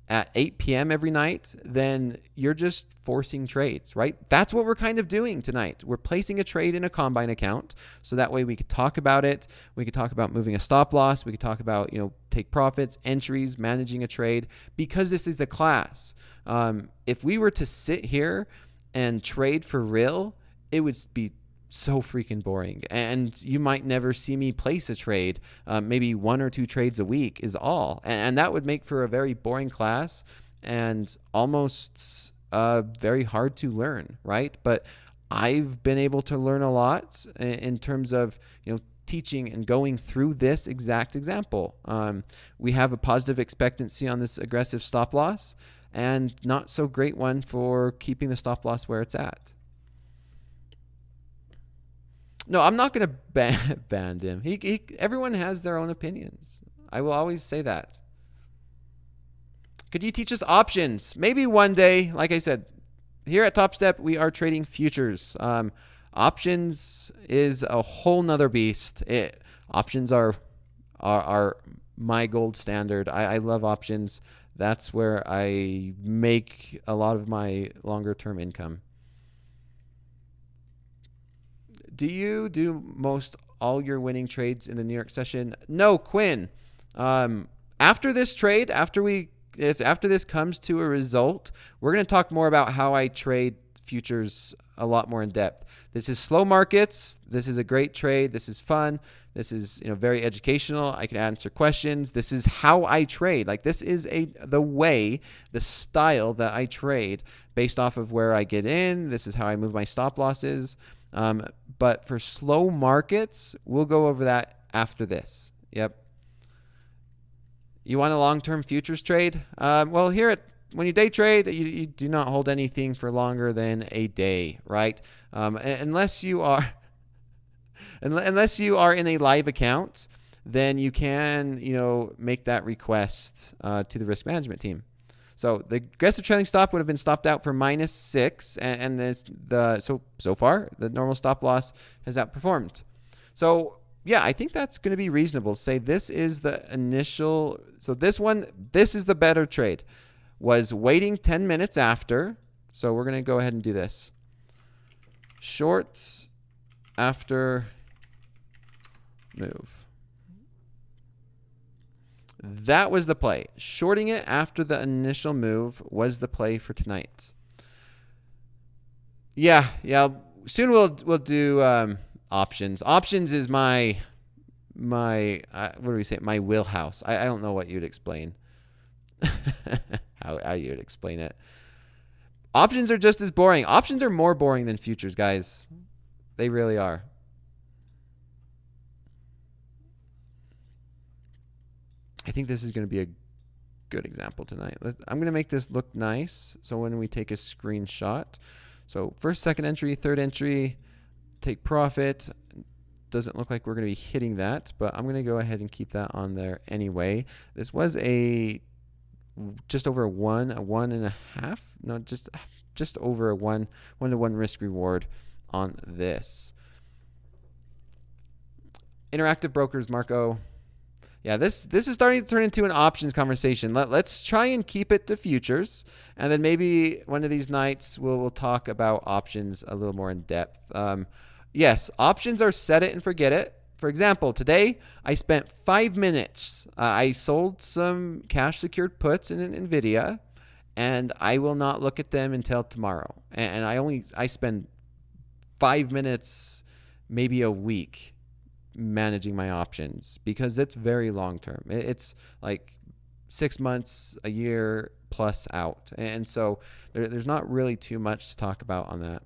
at 8 p.m. every night, then you're just forcing trades, right? That's what we're kind of doing tonight. We're placing a trade in a Combine account so that way we could talk about it. We could talk about moving a stop loss. We could talk about, take profits, entries, managing a trade, because this is a class. If we were to sit here and trade for real, it would be so freaking boring. And you might never see me place a trade. Maybe 1 or 2 trades a week is all. And that would make for a very boring class and almost very hard to learn, right? But I've been able to learn a lot in terms of, teaching and going through this exact example. We have a positive expectancy on this aggressive stop loss and not so great one for keeping the stop loss where it's at. No, I'm not going to ban him. Everyone has their own opinions. I will always say that. Could you teach us options? Maybe one day. Like I said, here at Topstep, we are trading futures. Options is a whole nother beast. Options are my gold standard. I love options. That's where I make a lot of my longer term income. Do you do most all your winning trades in the New York session? No, Quinn. After this trade, after this comes to a result, we're going to talk more about how I trade futures a lot more in depth. This is slow markets. This is a great trade. This is fun. This is very educational. I can answer questions. This is how I trade. Like, this is the style that I trade based off of where I get in. This is how I move my stop losses. But for slow markets, we'll go over that after this. Yep. You want a long-term futures trade? Well, when you day trade, you do not hold anything for longer than a day, right? Unless you are in a live account, then you can, make that request to the risk management team. So the aggressive trailing stop would have been stopped out for -6, and this, so far the normal stop loss has outperformed. So yeah, I think that's going to be reasonable. Say this is the initial. So this is the better trade. Was waiting 10 minutes after. So we're going to go ahead and do this. Short after move. That was the play. Shorting it after the initial move was the play for tonight. Yeah. Soon we'll do options. Options is my what do we say? My wheelhouse. I don't know what you'd explain. how you'd explain it. Options are just as boring. Options are more boring than futures, guys. They really are. I think this is going to be a good example tonight. I'm going to make this look nice. So when we take a screenshot, so first, second entry, third entry, take profit. Doesn't look like we're going to be hitting that, but I'm going to go ahead and keep that on there anyway. This was just over a 1.5. No, just over a 1-to-1 risk reward on this. Interactive brokers, Marco. Yeah, this is starting to turn into an options conversation. Let's try and keep it to futures, and then maybe one of these nights we'll talk about options a little more in depth. Yes, options are set it and forget it. For example, today I spent 5 minutes. I sold some cash secured puts in NVIDIA, and I will not look at them until tomorrow. And I spend 5 minutes, maybe a week, managing my options because it's very long term. It's like 6 months, a year plus out. And so there's not really too much to talk about on that.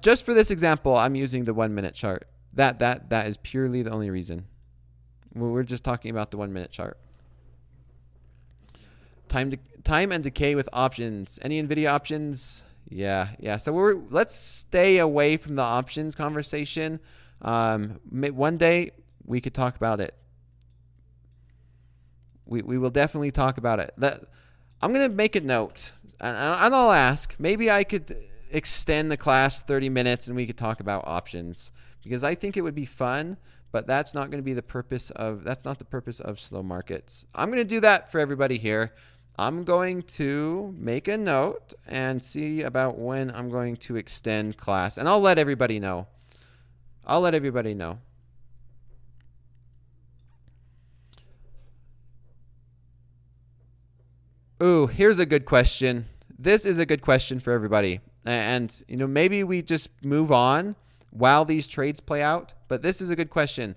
Just for this example, I'm using the 1 minute chart. That is purely the only reason. We're just talking about the 1 minute chart. Time and decay with options. Any NVIDIA options? Yeah. So let's stay away from the options conversation. One day we could talk about it. We will definitely talk about it. I'm gonna make a note, and I'll ask. Maybe I could extend the class 30 minutes, and we could talk about options because I think it would be fun. But that's not going to be the purpose of. That's not the purpose of slow markets. I'm gonna do that for everybody here. I'm going to make a note and see about when I'm going to extend class. And I'll let everybody know. Ooh, here's a good question. This is a good question for everybody. And, maybe we just move on while these trades play out. But this is a good question.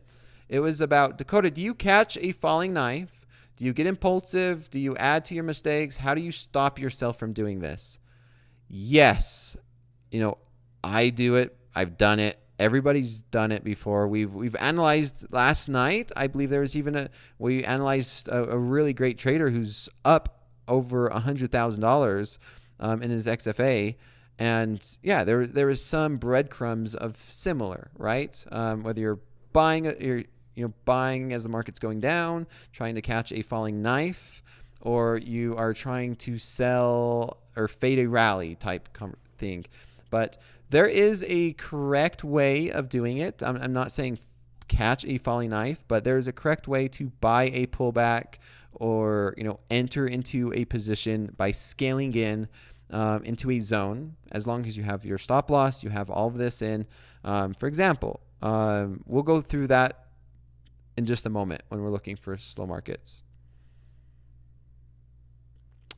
It was about, Dakota, do you catch a falling knife? Do you get impulsive? Do you add to your mistakes? How do you stop yourself from doing this? Yes. I do it. I've done it. Everybody's done it before. We've analyzed last night. I believe there was even we analyzed a really great trader who's up over $100,000 in his XFA. And yeah, there was some breadcrumbs of similar, right? Whether you're buying buying as the market's going down, trying to catch a falling knife, or you are trying to sell or fade a rally type thing. But there is a correct way of doing it. I'm not saying catch a falling knife, but there is a correct way to buy a pullback or enter into a position by scaling in into a zone. As long as you have your stop loss, you have all of this in. For example, we'll go through that in just a moment when we're looking for slow markets.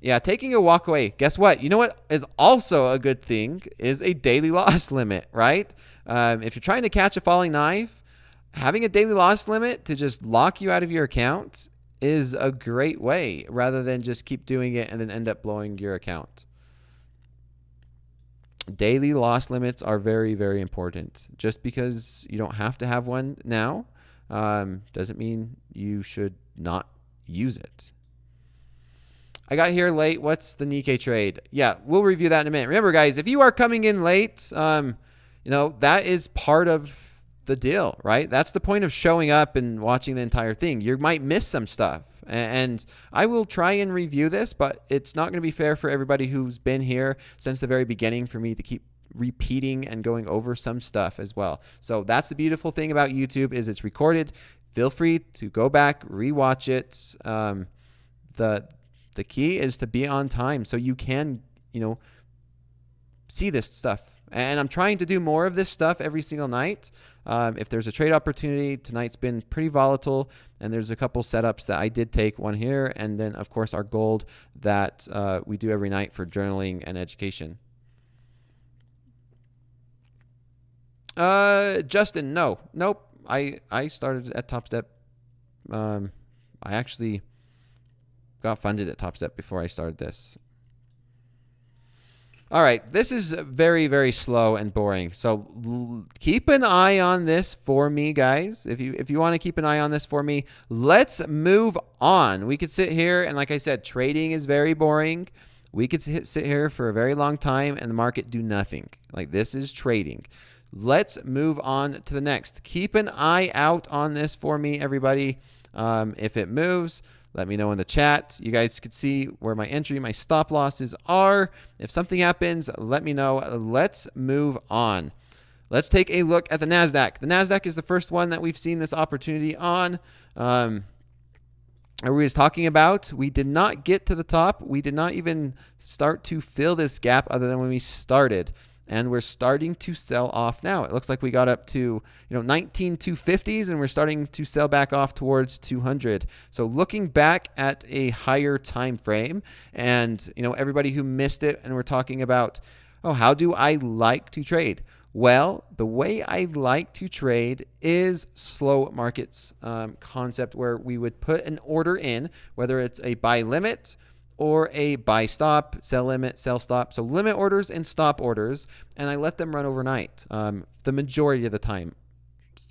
Yeah, taking a walk away. Guess what? You know what is also a good thing is a daily loss limit, right? If you're trying to catch a falling knife, having a daily loss limit to just lock you out of your account is a great way rather than just keep doing it and then end up blowing your account. Daily loss limits are very, very important. Just because you don't have to have one now doesn't mean you should not use it. I got here late. What's the Nikkei trade? Yeah, we'll review that in a minute. Remember, guys, if you are coming in late, that is part of the deal, right? That's the point of showing up and watching the entire thing. You might miss some stuff. And I will try and review this, but it's not going to be fair for everybody who's been here since the very beginning for me to keep repeating and going over some stuff as well. So that's the beautiful thing about YouTube, is it's recorded. Feel free to go back, rewatch it. The key is to be on time so you can, see this stuff. And I'm trying to do more of this stuff every single night. If there's a trade opportunity, tonight's been pretty volatile, and there's a couple setups that I did take, one here, and then of course our gold that we do every night for journaling and education. Justin, nope. I started at Topstep. I actually got funded at Topstep before I started this. All right, this is very, very slow and boring. So keep an eye on this for me, guys. If you want to keep an eye on this for me, let's move on. We could sit here, and like I said, trading is very boring. We could sit here for a very long time and the market do nothing. Like, this is trading. Let's move on to the next. Keep an eye out on this for me, everybody. If it moves, let me know in the chat. You guys could see where my entry, my stop losses are. If something happens, let me know. Let's move on. Let's take a look at the NASDAQ. The NASDAQ is the first one that we've seen this opportunity on. We was talking about, we did not get to the top. We did not even start to fill this gap other than when we started. And we're starting to sell off now. It looks like we got up to 19,250s, and we're starting to sell back off towards 200. So looking back at a higher time frame, and everybody who missed it, and we're talking about, how do I like to trade? Well, the way I like to trade is slow markets concept, where we would put an order in, whether it's a buy limit or a buy stop, sell limit, sell stop. So limit orders and stop orders, and I let them run overnight. The majority of the time.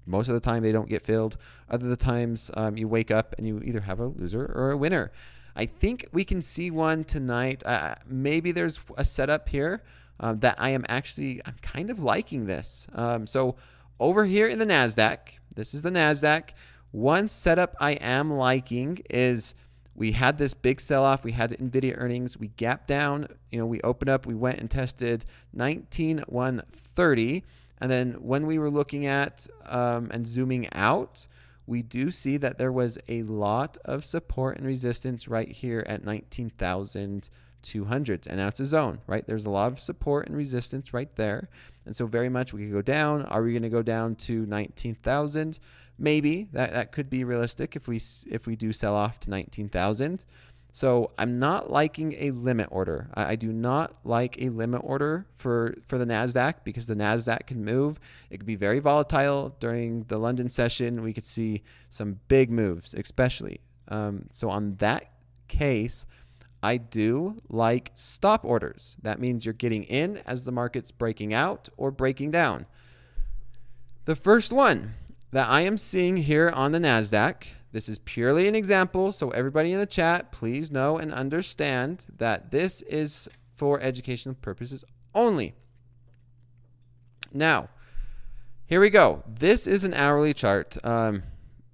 Most of the time they don't get filled. Other the times you wake up and you either have a loser or a winner. I think we can see one tonight. Maybe there's a setup here that I'm kind of liking this. So over here in the NASDAQ, this is the NASDAQ. One setup I am liking is, we had this big sell-off. We had NVIDIA earnings. We gapped down. We opened up. We went and tested 19,130. And then when we were looking at and zooming out, we do see that there was a lot of support and resistance right here at 19,200. And now it's a zone, right? There's a lot of support and resistance right there. And so very much we could go down. Are we going to go down to 19,000? Maybe that could be realistic if we do sell off to 19,000. So I'm not liking a limit order. I do not like a limit order for the NASDAQ, because the NASDAQ can move. It could be very volatile. During the London session, we could see some big moves, especially. So on that case, I do like stop orders. That means you're getting in as the market's breaking out or breaking down. The first one that I am seeing here on the NASDAQ, this is purely an example, so everybody in the chat, please know and understand that this is for educational purposes only. Now, here we go. This is an hourly chart.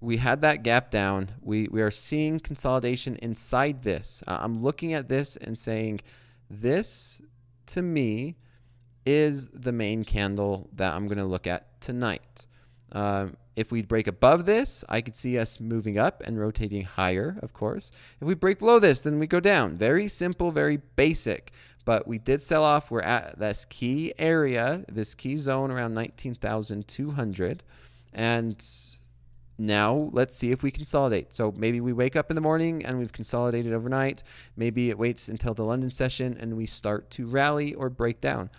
We had that gap down. We are seeing consolidation inside this. I'm looking at this and saying, this, to me, is the main candle that I'm going to look at tonight. If we break above this, I could see us moving up and rotating higher, of course. If we break below this, then we go down. Very simple, very basic. But we did sell off. We're at this key area, this key zone around 19,200. And now let's see if we consolidate. So maybe we wake up in the morning and we've consolidated overnight. Maybe it waits until the London session and we start to rally or break down.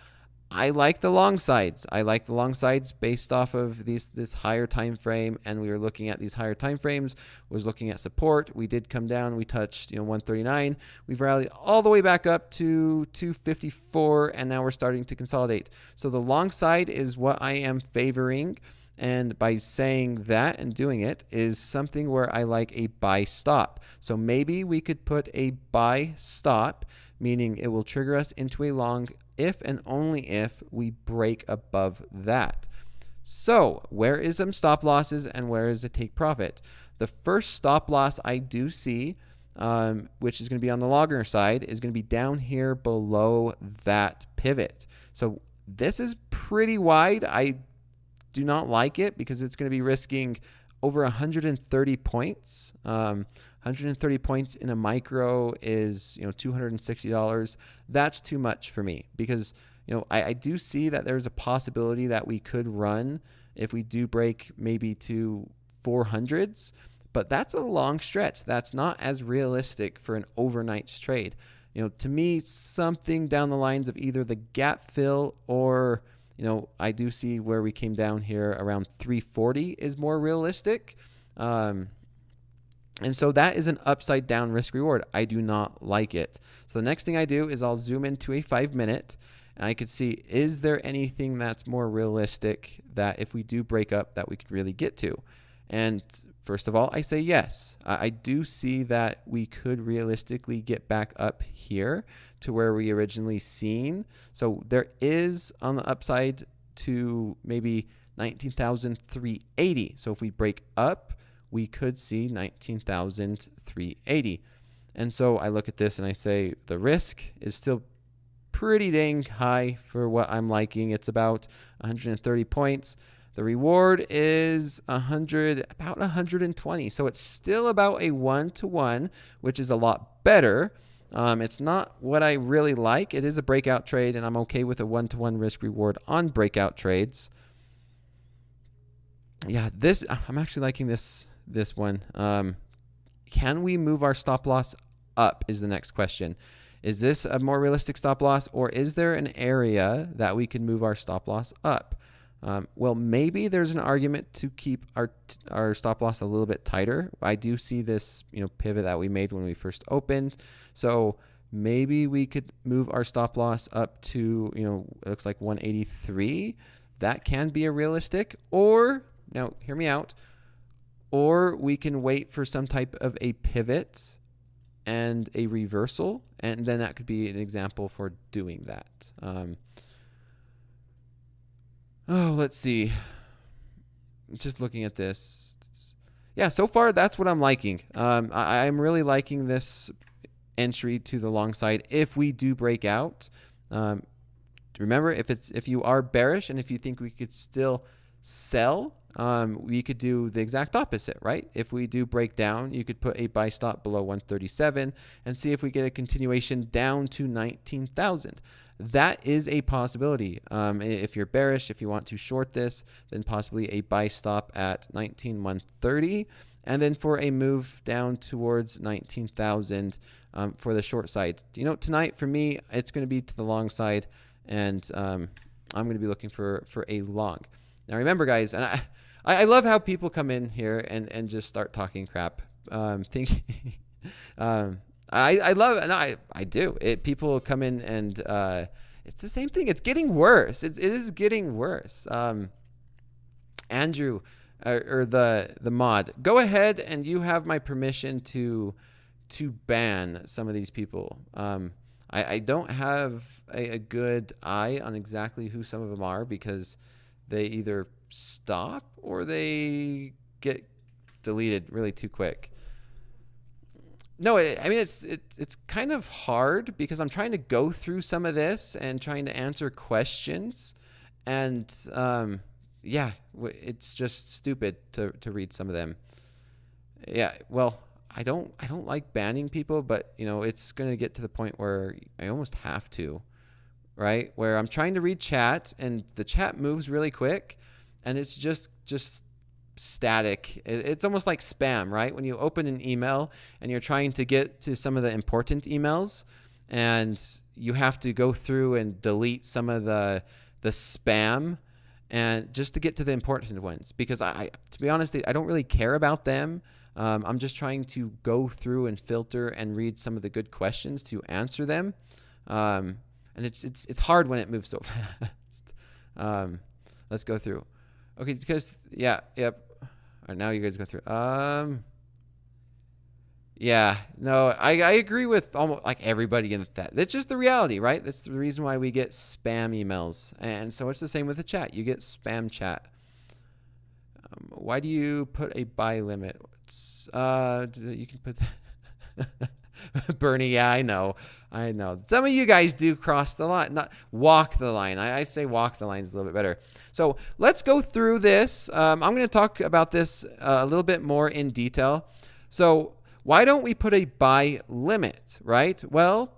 I like the long sides. I like the long sides based off of this higher time frame, and we were looking at these higher time frames. Was looking at support. We did come down. We touched 139. We've rallied all the way back up to 254, and now we're starting to consolidate. So the long side is what I am favoring, and by saying that and doing it is something where I like a buy stop. So maybe we could put a buy stop, meaning it will trigger us into a long if and only if we break above that. So where is some stop losses and where is a take profit? The first stop loss I do see, which is going to be on the longer side, is going to be down here below that pivot. So this is pretty wide. I do not like it because it's going to be risking over 130 points. 130 points in a micro is, $260. That's too much for me because, I do see that there's a possibility that we could run if we do break maybe to 400s, but that's a long stretch. That's not as realistic for an overnight trade. To me, something down the lines of either the gap fill or, I do see where we came down here around 340 is more realistic. And so that is an upside down risk reward. I do not like it. So the next thing I do is I'll zoom into a 5-minute and I could see, is there anything that's more realistic that if we do break up that we could really get to? And first of all, I say yes. I do see that we could realistically get back up here to where we originally seen. So there is on the upside to maybe 19,380. So if we break up, we could see 19,380. And so I look at this and I say the risk is still pretty dang high for what I'm liking. It's about 130 points. The reward is about 120. So it's still about a 1-to-1, which is a lot better. It's not what I really like. It is a breakout trade, and I'm okay with a 1-to-1 risk reward on breakout trades. Yeah, I'm actually liking this one. Can we move our stop loss up is the next question. Is this a more realistic stop loss, or is there an area that we can move our stop loss up? Well, maybe there's an argument to keep our stop loss a little bit tighter. I do see this, pivot that we made when we first opened. So maybe we could move our stop loss up to, it looks like 183. That can be a realistic, or now hear me out, or we can wait for some type of a pivot and a reversal, and then that could be an example for doing that. Let's see. Just looking at this. Yeah, so far that's what I'm liking. I'm really liking this entry to the long side if we do break out. Remember, if you are bearish and if you think we could still sell, we could do the exact opposite, right? If we do break down, you could put a buy stop below 137 and see if we get a continuation down to 19,000. That is a possibility. If you're bearish, if you want to short this, then possibly a buy stop at 19,130, and then for a move down towards 19,000 for the short side. Tonight for me, it's going to be to the long side, and I'm going to be looking for a long. Now remember, guys, and I love how people come in here and just start talking crap, thinking. I love it, and I do. People come in and it's the same thing. It's getting worse. It is getting worse. Andrew, or the mod, go ahead and you have my permission to ban some of these people. I don't have a good eye on exactly who some of them are because they either stop or they get deleted really too quick. No, I mean, it's kind of hard because I'm trying to go through some of this and trying to answer questions, and yeah, it's just stupid to read some of them. Yeah, well, I don't like banning people, but it's going to get to the point where I almost have to, right? Where I'm trying to read chat and the chat moves really quick, and it's just static. It's almost like spam, right? When you open an email and you're trying to get to some of the important emails, and you have to go through and delete some of the spam, and just to get to the important ones, because to be honest, I don't really care about them. I'm just trying to go through and filter and read some of the good questions to answer them, and it's hard when it moves so fast. Let's go through. Okay, because yep. All right, now you guys go through. Yeah, no, I agree with almost like everybody in that. That's just the reality, right? That's the reason why we get spam emails, and so it's the same with the chat. You get spam chat. Why do you put a buy limit? You can put Bernie, yeah, I know. Some of you guys do cross the line, not walk the line. I say walk the line is a little bit better. So let's go through this. I'm going to talk about this a little bit more in detail. So why don't we put a buy limit, right? Well,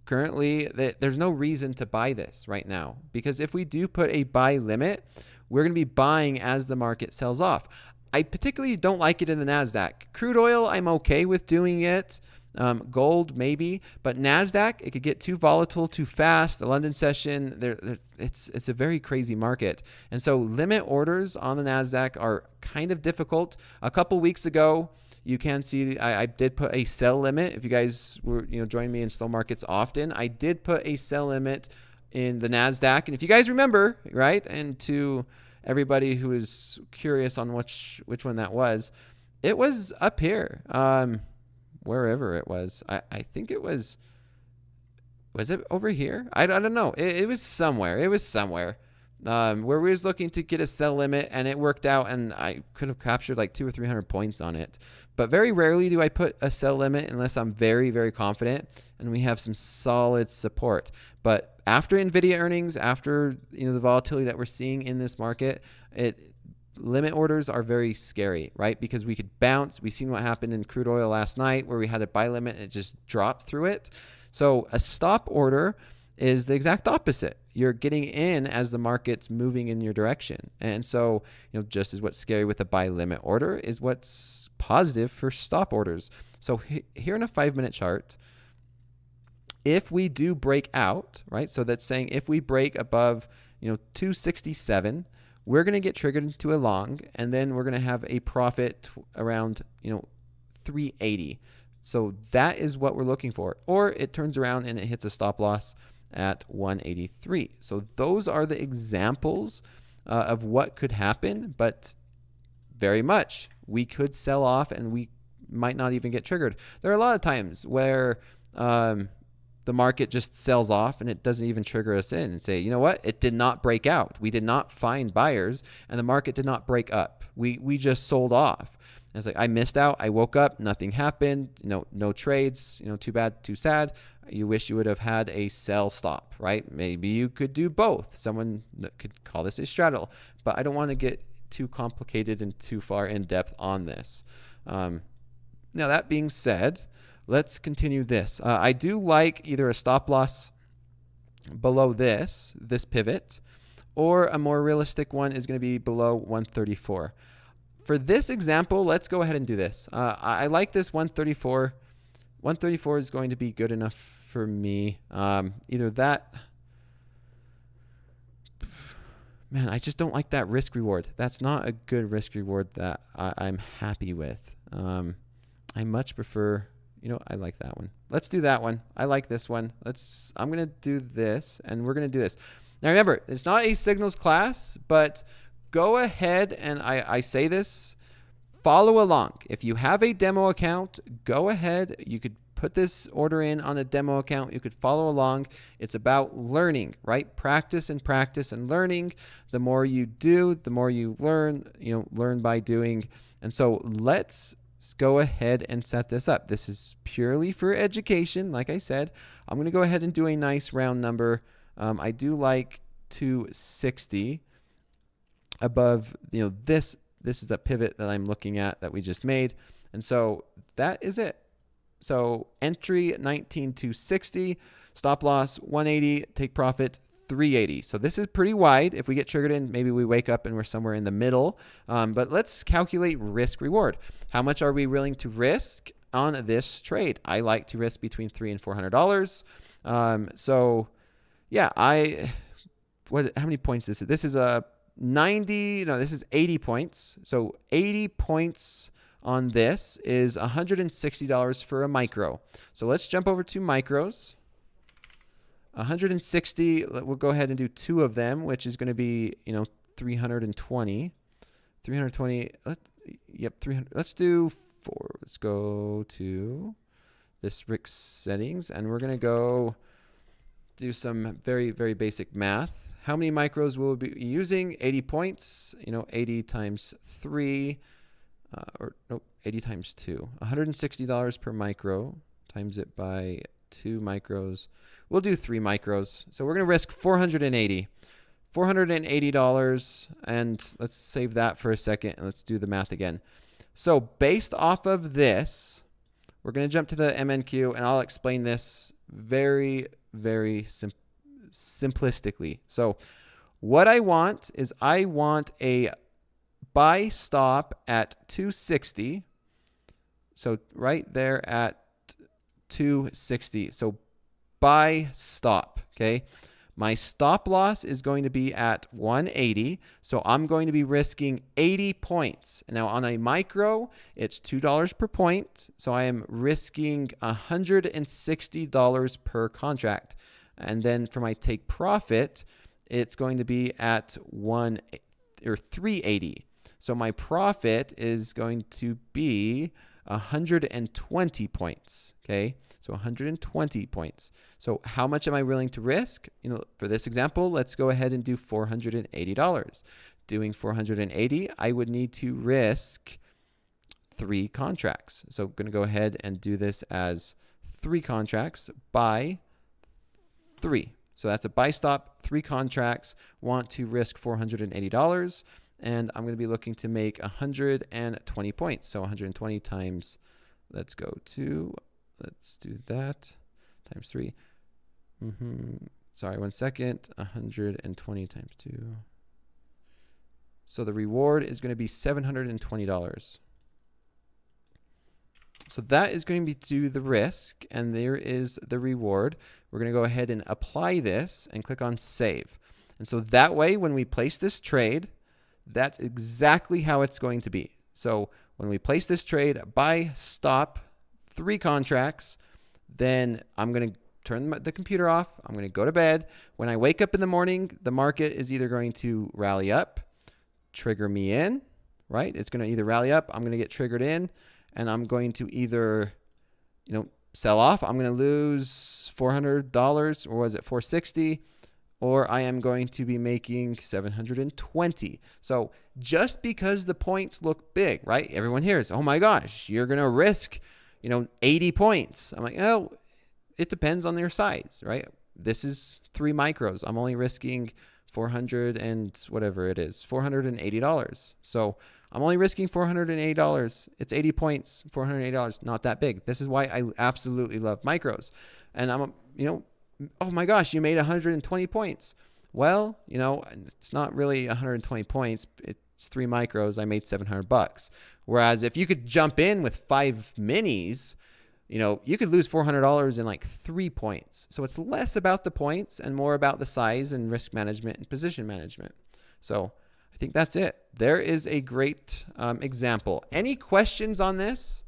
currently there's no reason to buy this right now, because if we do put a buy limit, we're going to be buying as the market sells off. I particularly don't like it in the NASDAQ. Crude oil, I'm okay with doing it. Gold, maybe. But NASDAQ, it could get too volatile too fast. The London session, it's a very crazy market. And so limit orders on the NASDAQ are kind of difficult. A couple weeks ago, you can see I did put a sell limit. If you guys were join me in slow markets often, I did put a sell limit in the NASDAQ. And if you guys remember, right, and to everybody who is curious on which one that was, it was up here, wherever it was. I think it was it over here? I don't know. It was somewhere. Where we was looking to get a sell limit, and it worked out, and I could have captured like 200 or 300 points on it. But very rarely do I put a sell limit unless I'm very, very confident and we have some solid support. But after NVIDIA earnings, after the volatility that we're seeing in this market, limit orders are very scary, right? Because we could bounce. We've seen what happened in crude oil last night where we had a buy limit and it just dropped through it. So a stop order is the exact opposite. You're getting in as the market's moving in your direction. And so, just as what's scary with a buy limit order is what's positive for stop orders. So here in a 5-minute chart, if we do break out, right? So that's saying if we break above, 267, we're going to get triggered into a long, and then we're going to have a profit around, 380. So that is what we're looking for. Or it turns around and it hits a stop loss at 183. So those are the examples of what could happen, but very much we could sell off and we might not even get triggered. There are a lot of times where the market just sells off and it doesn't even trigger us in and say, you know what, it did not break out. We did not find buyers and the market did not break up. We just sold off. And it's like, I missed out. I woke up, nothing happened, no trades, too bad, too sad. You wish you would have had a sell stop, right? Maybe you could do both. Someone could call this a straddle, but I don't want to get too complicated and too far in depth on this. Now that being said, let's continue this. I do like either a stop loss below this pivot, or a more realistic one is going to be below 134. For this example, let's go ahead and do this. I like this 134. 134 is going to be good enough for me. Either that. Man, I just don't like that risk reward. That's not a good risk reward that I'm happy with. I much prefer, I like that one. Let's do that one. I like this one. I'm going to do this, and we're going to do this. Now remember, it's not a signals class, but go ahead and I say this, follow along. If you have a demo account, go ahead. You could put this order in on a demo account. You could follow along. It's about learning, right? Practice and learning. The more you do, the more you learn, learn by doing. And so let's go ahead and set this up. This is purely for education. Like I said, I'm going to go ahead and do a nice round number. I do like 260 above, this is the pivot that I'm looking at that we just made. And so that is it. So entry 19,260, stop loss 180, take profit 380. So this is pretty wide. If we get triggered in, maybe we wake up and we're somewhere in the middle. But let's calculate risk reward. How much are we willing to risk on this trade? I like to risk between $300 and $400. So yeah, how many points is it? This is a 90, no, this is 80 points. So 80 points on this is $160 for a micro. So let's jump over to micros. 160, we'll go ahead and do 2 of them, which is going to be, 320. 320, yep, 300. Let's do 4. Let's go to this risk settings, and we're going to go do some very, very basic math. how many micros will we be using? 80 points, 80 times 3, or nope, 80 times 2. $160 per micro, times it by 2 micros. We'll do 3 micros. So we're going to risk $480. $480, and let's save that for a second, and let's do the math again. So based off of this, we're going to jump to the MNQ, and I'll explain this very, very simplistically. So what I want is I want a buy stop at 260. So right there at 260. So buy stop, okay? My stop loss is going to be at 180, so I'm going to be risking 80 points. Now on a micro, it's $2 per point, so I am risking $160 per contract. And then for my take profit, it's going to be at 380. So my profit is going to be 120 points, okay? So 120 points. So how much am I willing to risk? For this example, let's go ahead and do $480. Doing 480, I would need to risk 3 contracts. So I'm going to go ahead and do this as 3 contracts by 3. So that's a buy stop, 3 contracts, want to risk $480. And I'm going to be looking to make 120 points. So 120 times, let's do that, times 3. Sorry, 1 second. 120 times 2. So the reward is going to be $720. So that is going to be to the risk, and there is the reward. We're going to go ahead and apply this and click on save. And so that way, when we place this trade, that's exactly how it's going to be. So when we place this trade, buy, stop, 3 contracts, then I'm going to turn the computer off. I'm going to go to bed. When I wake up in the morning, the market is either going to rally up, trigger me in, right? It's going to either rally up, I'm going to get triggered in, and I'm going to either, sell off. I'm going to lose $400, or was it $460? Or I am going to be making 720. So just because the points look big, right? Everyone hears, oh my gosh, you're going to risk, 80 points. I'm like, oh, it depends on their size, right? This is 3 micros. I'm only risking $480. So I'm only risking $480. It's 80 points, $480, not that big. This is why I absolutely love micros. And I'm, oh my gosh, you made 120 points. Well, it's not really 120 points. It's 3 micros. I made $700. Whereas if you could jump in with 5 minis, you could lose $400 in like 3 points. So it's less about the points and more about the size and risk management and position management. So I think that's it. There is a great example. Any questions on this?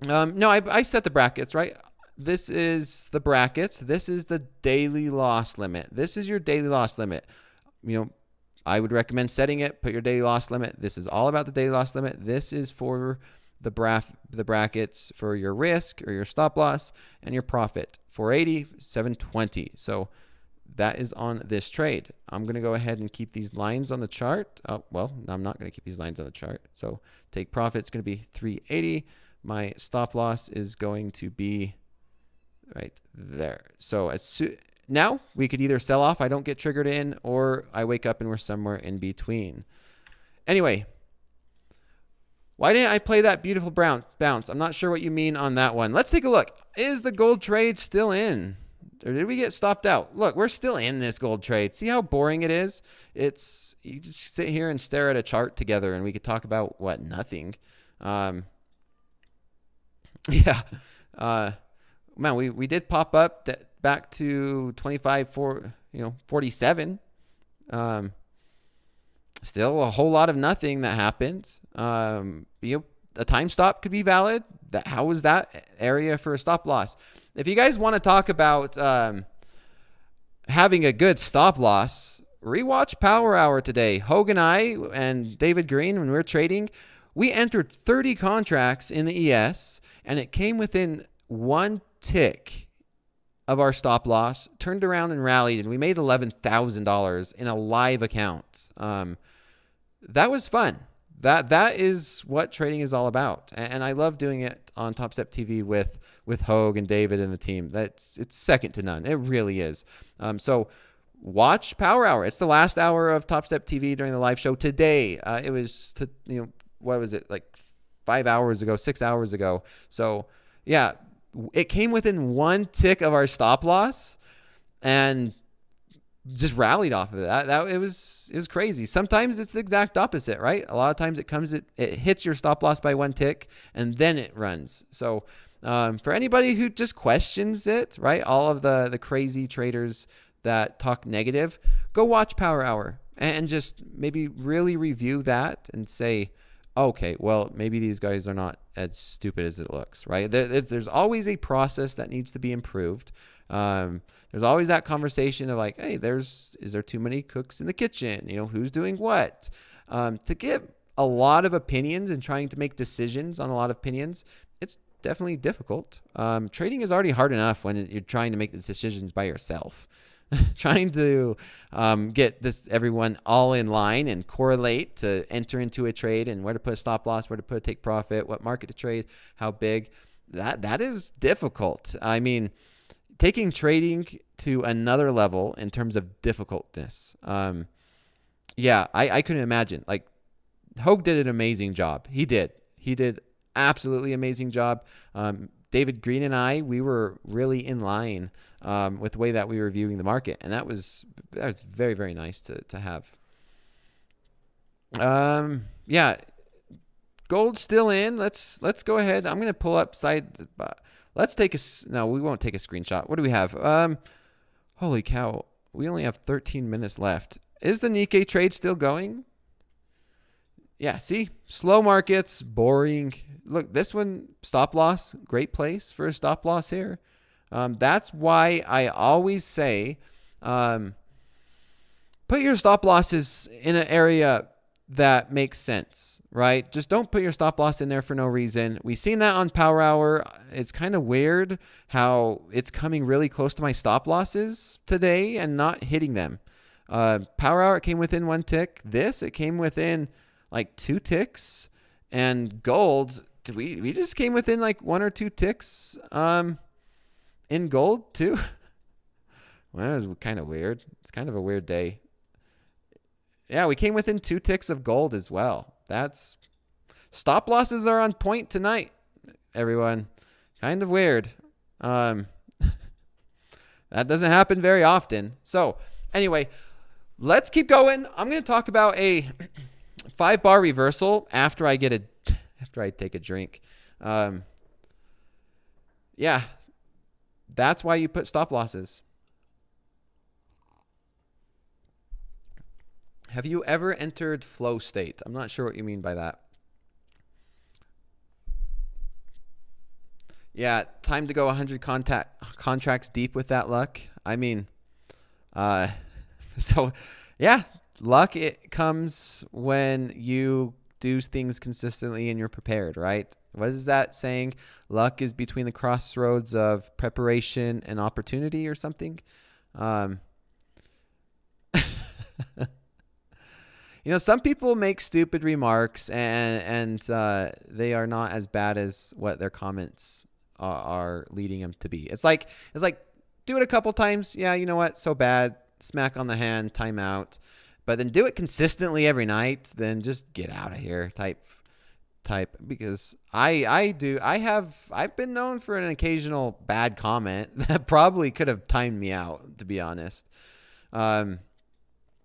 No, I set the brackets, right? This is the brackets. This is the daily loss limit. This is your daily loss limit. I would recommend setting it. Put your daily loss limit. This is all about the daily loss limit. This is for the brackets for your risk or your stop loss and your profit. 480, 720. So that is on this trade. I'm going to go ahead and keep these lines on the chart. Oh, well, I'm not going to keep these lines on the chart. So take profit is going to be 380. My stop loss is going to be right there. So now we could either sell off, I don't get triggered in, or I wake up and we're somewhere in between. Anyway, why didn't I play that beautiful bounce? I'm not sure what you mean on that one. Let's take a look. Is the gold trade still in? Or did we get stopped out? Look, we're still in this gold trade. See how boring it is? You just sit here and stare at a chart together and we could talk about what? Nothing. Yeah. Man, we did pop up back to 47. Still a whole lot of nothing that happened. A time stop could be valid. How was that area for a stop loss? If you guys want to talk about having a good stop loss, rewatch Power Hour today. Hogue and I and David Green, when we were trading, we entered 30 contracts in the ES, and it came within 1 tick of our stop loss, turned around and rallied, and we made $11,000 in a live account. That was fun. That is what trading is all about, and I love doing it on TopstepTV with Hogue and David and the team. It's second to none. It really is. So watch Power Hour. It's the last hour of TopstepTV during the live show today. It was what was it, like 5 hours ago, 6 hours ago. So yeah, it came within one tick of our stop loss, and just rallied off of it. It was crazy. Sometimes it's the exact opposite, right? A lot of times it hits your stop loss by one tick and then it runs. So for anybody who just questions it, right? All of the crazy traders that talk negative, go watch Power Hour and just maybe really review that and say, okay, well, maybe these guys are not as stupid as it looks, right? There's always a process that needs to be improved. There's always that conversation of like, hey, is there too many cooks in the kitchen? Who's doing what? To give a lot of opinions and trying to make decisions on a lot of opinions, it's definitely difficult. Trading is already hard enough when you're trying to make the decisions by yourself. Trying to get everyone all in line and correlate to enter into a trade and where to put a stop loss, where to put a take profit, what market to trade, how big. That is difficult. I mean, taking trading to another level in terms of difficultness. I couldn't imagine. Like, Hogue did an amazing job. He did absolutely amazing job. David Green and I, we were really in line with the way that we were viewing the market, and that was very, very nice to have. Gold's still in. Let's go ahead. I'm gonna pull up side. Let's take no, we won't take a screenshot. What do we have? Holy cow, we only have 13 minutes left. Is the Nikkei trade still going? Yeah, see? Slow markets, boring. Look, this one, stop loss, great place for a stop loss here. That's why I always say put your stop losses in an area that makes sense, right? Just don't put your stop loss in there for no reason. We've seen that on Power Hour. It's kind of weird how it's coming really close to my stop losses today and not hitting them. Power Hour, it came within one tick. It came within like 2 ticks. And gold, we just came within like 1 or 2 ticks in gold too. Well, that was kind of weird. It's kind of a weird day. Yeah, we came within 2 ticks of gold as well. That's stop losses are on point tonight, everyone. Kind of weird. That doesn't happen very often. So anyway, let's keep going. I'm going to talk about a 5-bar reversal after I take a drink. Yeah, that's why you put stop losses. Have you ever entered flow state? I'm not sure what you mean by that. Yeah, time to go 100 contracts deep with that luck. I mean, so yeah, luck, it comes when you do things consistently and you're prepared, right? What is that saying? Luck is between the crossroads of preparation and opportunity or something. Some people make stupid remarks and they are not as bad as what their comments are leading them to be. It's like do it a couple times. Yeah, you know what? So bad. Smack on the hand, time out. But then do it consistently every night. Then just get out of here. Type. Because I've been known for an occasional bad comment that probably could have timed me out, to be honest.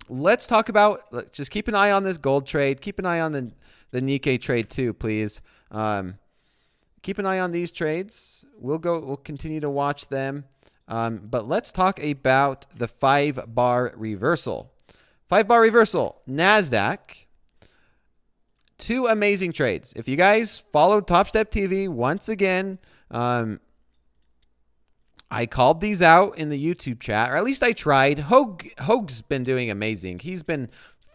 Let's talk about, just keep an eye on this gold trade. Keep an eye on the Nikkei trade too, please. Keep an eye on these trades. We'll continue to watch them. But let's talk about the 5-bar reversal. 5-bar reversal, NASDAQ. 2 amazing trades. If you guys followed TopstepTV, once again, I called these out in the YouTube chat, or at least I tried. Hogue's been doing amazing. He's been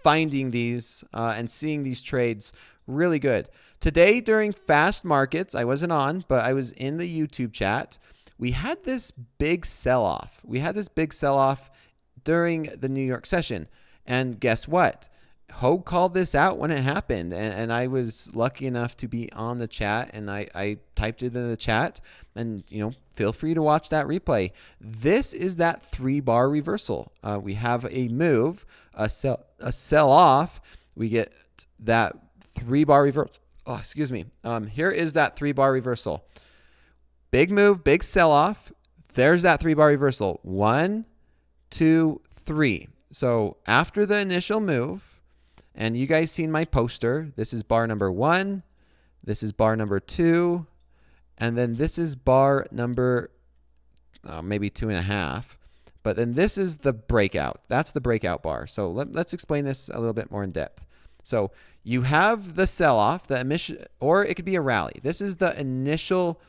finding these and seeing these trades really good. Today, during fast markets, I wasn't on, but I was in the YouTube chat. we had this big sell-off. We had this big sell-off during the New York session. And guess what? Hogue called this out when it happened. And I was lucky enough to be on the chat, and I typed it in the chat. And, feel free to watch that replay. This is that 3-bar reversal. We have a move, a sell-off. We get that 3-bar reversal. Oh, excuse me. Here is that 3-bar reversal. Big move, big sell-off. There's that 3-bar reversal. 1, 2, 3. So after the initial move, and you guys seen my poster, this is bar number 1, this is bar number 2, and then this is bar number maybe 2.5. But then this is the breakout. That's the breakout bar. So let's explain this a little bit more in depth. So you have the sell-off, the emission, or it could be a rally. This is the initial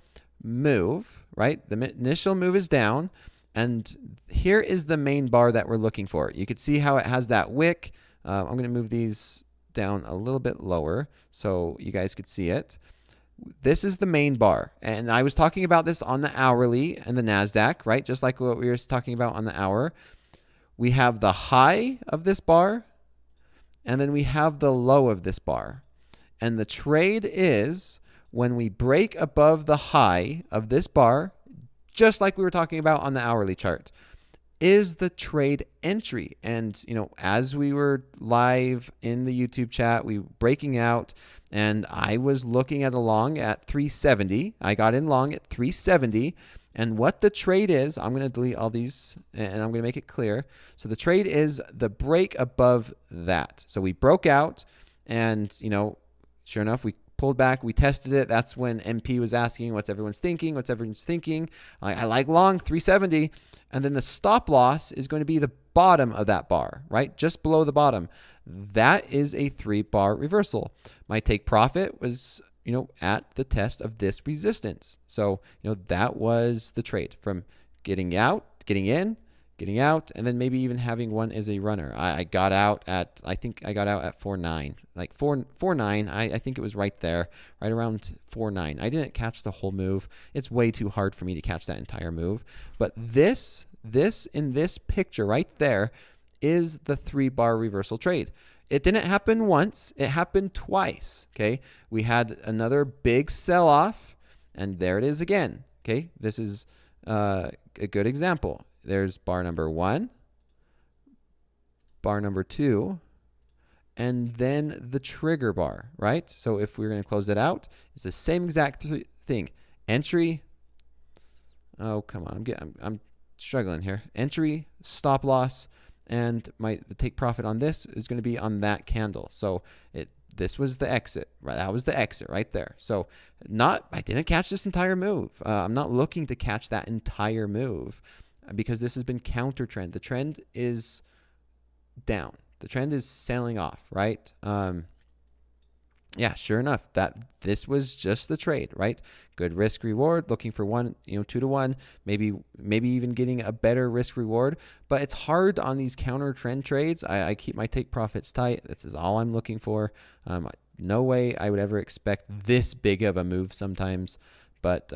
move, right? The initial move is down, and here is the main bar that we're looking for. You could see how it has that wick. I'm going to move these down a little bit lower so you guys could see it. This is the main bar, and I was talking about this on the hourly and the NASDAQ, right? Just like what we were talking about on the hour. We have the high of this bar, and then we have the low of this bar. And the trade is when we break above the high of this bar, just like we were talking about on the hourly chart, is the trade entry. And, as we were live in the YouTube chat, we were breaking out, and I was looking at a long at 370. I got in long at 370. And what the trade is, I'm going to delete all these and I'm going to make it clear. So the trade is the break above that. So we broke out, and, sure enough, we pulled back, we tested it. That's when MP was asking, what's everyone's thinking? What's everyone's thinking? I like long 370. And then the stop loss is going to be the bottom of that bar, right? Just below the bottom. That is a 3-bar reversal. My take profit was, at the test of this resistance. So, that was the trade from getting out, getting in, getting out, and then maybe even having one as a runner. I got out at, I think I got out at 4.9, like 4.9. I think it was right there, right around 4.9. I didn't catch the whole move. It's way too hard for me to catch that entire move. But this in this picture right there is the 3-bar reversal trade. It didn't happen once. It happened twice, okay? We had another big sell-off, and there it is again, okay? This is a good example. There's bar number 1, bar number 2, and then the trigger bar, right? So if we're going to close it out, it's the same exact thing. Entry. Oh, come on. I'm struggling here. Entry, stop loss, and the take profit on this is going to be on that candle. So this was the exit, right? That was the exit right there. So I didn't catch this entire move. I'm not looking to catch that entire move, because this has been counter trend. The trend is down. The trend is sailing off, right? Yeah, sure enough, this was just the trade, right? Good risk reward, looking for 2 to 1, maybe even getting a better risk reward. But it's hard on these counter trend trades. I keep my take profits tight. This is all I'm looking for. No way I would ever expect this big of a move sometimes, but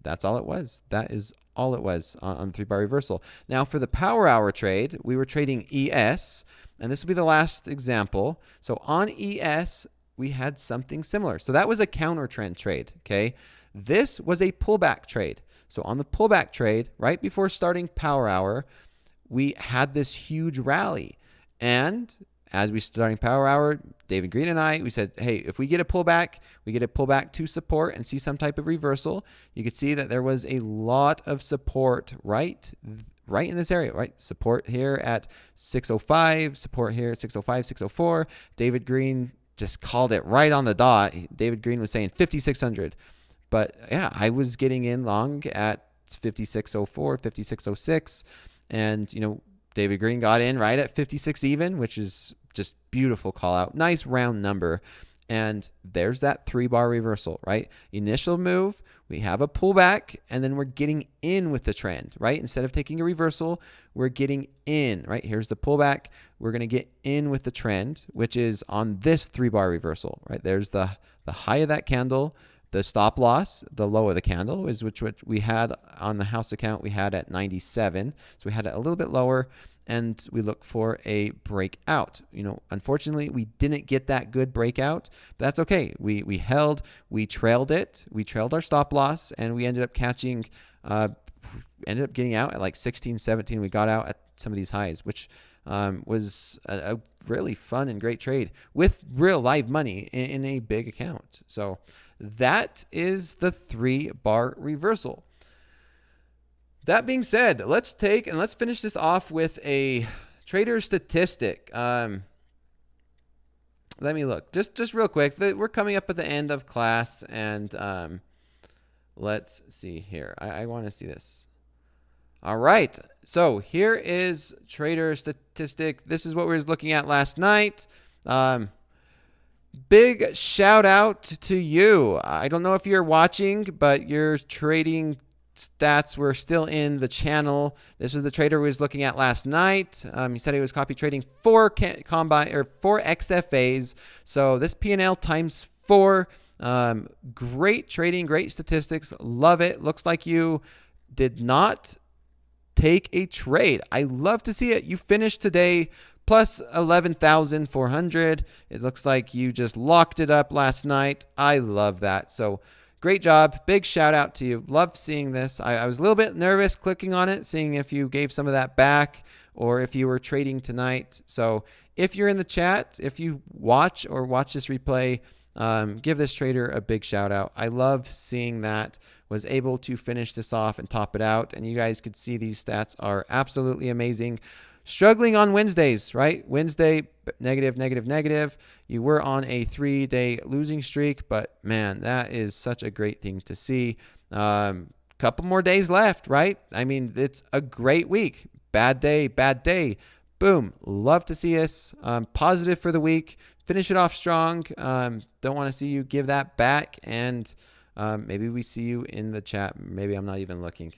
that's all it was. That is all it was on 3-bar reversal. Now for the power hour trade, we were trading ES, and this will be the last example. So on ES, we had something similar. So that was a counter trend trade, okay? This was a pullback trade. So on the pullback trade, right before starting power hour, we had this huge rally. And as we starting power hour, David Green and I, we said, hey, if we get a pullback, to support and see some type of reversal. You could see that there was a lot of support right in this area, right? Support here at 605, support here at 605, 604. David Green just called it right on the dot. David Green was saying 5,600. But yeah, I was getting in long at 5604, 5606. And, David Green got in right at 56 even, which is just beautiful call out. Nice round number. And there's that 3-bar reversal, right? Initial move, we have a pullback, and then we're getting in with the trend, right? Instead of taking a reversal, we're getting in, right? Here's the pullback. We're going to get in with the trend, which is on this 3-bar reversal, right? There's the high of that candle. The stop loss, the low of the candle, is which we had on the house account. We had at 97, so we had it a little bit lower, and we look for a breakout. Unfortunately, we didn't get that good breakout, but that's okay. We held, we trailed it, we trailed our stop loss, and we ended up catching, ended up getting out at like 16, 17. We got out at some of these highs, which was a really fun and great trade with real live money in a big account. So that is the 3-bar reversal. That being said, let's finish this off with a trader statistic. Let me look just real quick. We're coming up at the end of class, and let's see here. I want to see this. All right, so here is trader statistic. This is what we were looking at last night. Big shout out to you. I don't know if you're watching, but your trading stats were still in the channel. This was the trader we was looking at last night. He said he was copy trading 4 XFAs. So this P&L times 4. Great trading, great statistics. Love it. Looks like you did not take a trade. I love to see it. You finished today plus 11,400. It looks like you just locked it up last night. I love that. So great job. Big shout out to you. Love seeing this. I was a little bit nervous clicking on it, seeing if you gave some of that back or if you were trading tonight. So if you're in the chat, if you watch this replay, give this trader a big shout out. I love seeing that. Was able to finish this off and top it out. And you guys could see these stats are absolutely amazing. Struggling on Wednesdays, right? Wednesday, negative, negative, negative. You were on a 3-day losing streak, but man, that is such a great thing to see. Couple more days left, right? I mean, it's a great week. Bad day, bad day. Boom. Love to see us positive for the week. Finish it off strong. Don't want to see you give that back. And maybe we see you in the chat. Maybe I'm not even looking.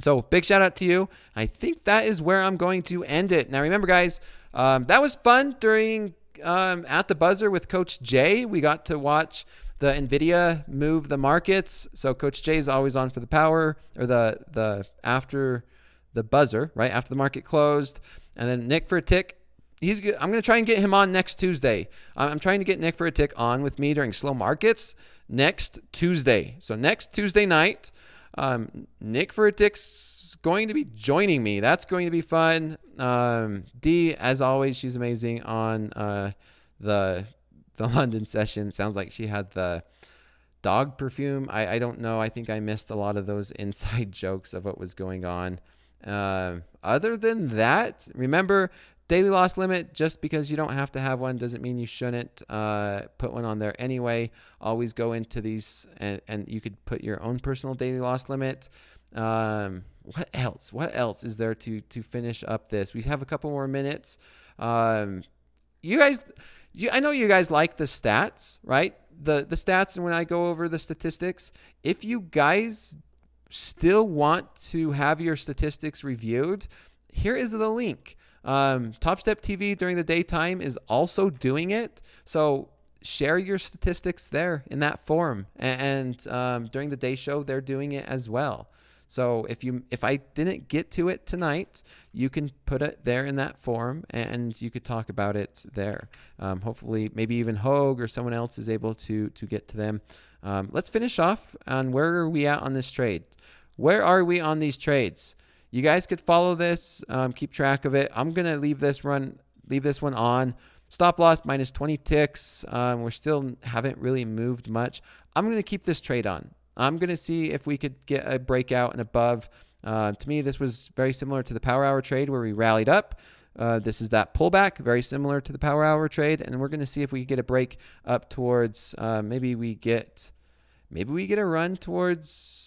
So big shout out to you. I think that is where I'm going to end it. Now, remember, guys, that was fun during At the Buzzer with Coach Jay. We got to watch the NVIDIA move the markets. So Coach Jay is always on for the power or the after the buzzer, right? After the market closed. And then Nick for a tick. He's good. I'm going to try and get him on next Tuesday. I'm trying to get Nick for a tick on with me during slow markets next Tuesday. So next Tuesday night, Nick for a tick's going to be joining me. That's going to be fun. Dee, as always, she's amazing on the London session. Sounds like she had the dog perfume. I don't know. I think I missed a lot of those inside jokes of what was going on. Other than that, remember, daily loss limit, just because you don't have to have one doesn't mean you shouldn't put one on there anyway. Always go into these and you could put your own personal daily loss limit. What else? What else is there to finish up this? We have a couple more minutes. You guys, I know you guys like the stats, right? The stats, and when I go over the statistics, if you guys still want to have your statistics reviewed, here is the link. TopstepTV during the daytime is also doing it. So share your statistics there in that forum. And during the day show, they're doing it as well. So if I didn't get to it tonight, you can put it there in that forum and you could talk about it there. Hopefully, maybe even Hogue or someone else is able to get to them. Let's finish off on where are we at on this trade. Where are we on these trades? You guys could follow this, keep track of it. I'm gonna leave this one on. Stop loss minus 20 ticks. We still haven't really moved much. I'm gonna keep this trade on. I'm gonna see if we could get a breakout and above. To me, this was very similar to the power hour trade where we rallied up. This is that pullback, very similar to the power hour trade, and we're gonna see if we get a break up towards. Maybe we get a run towards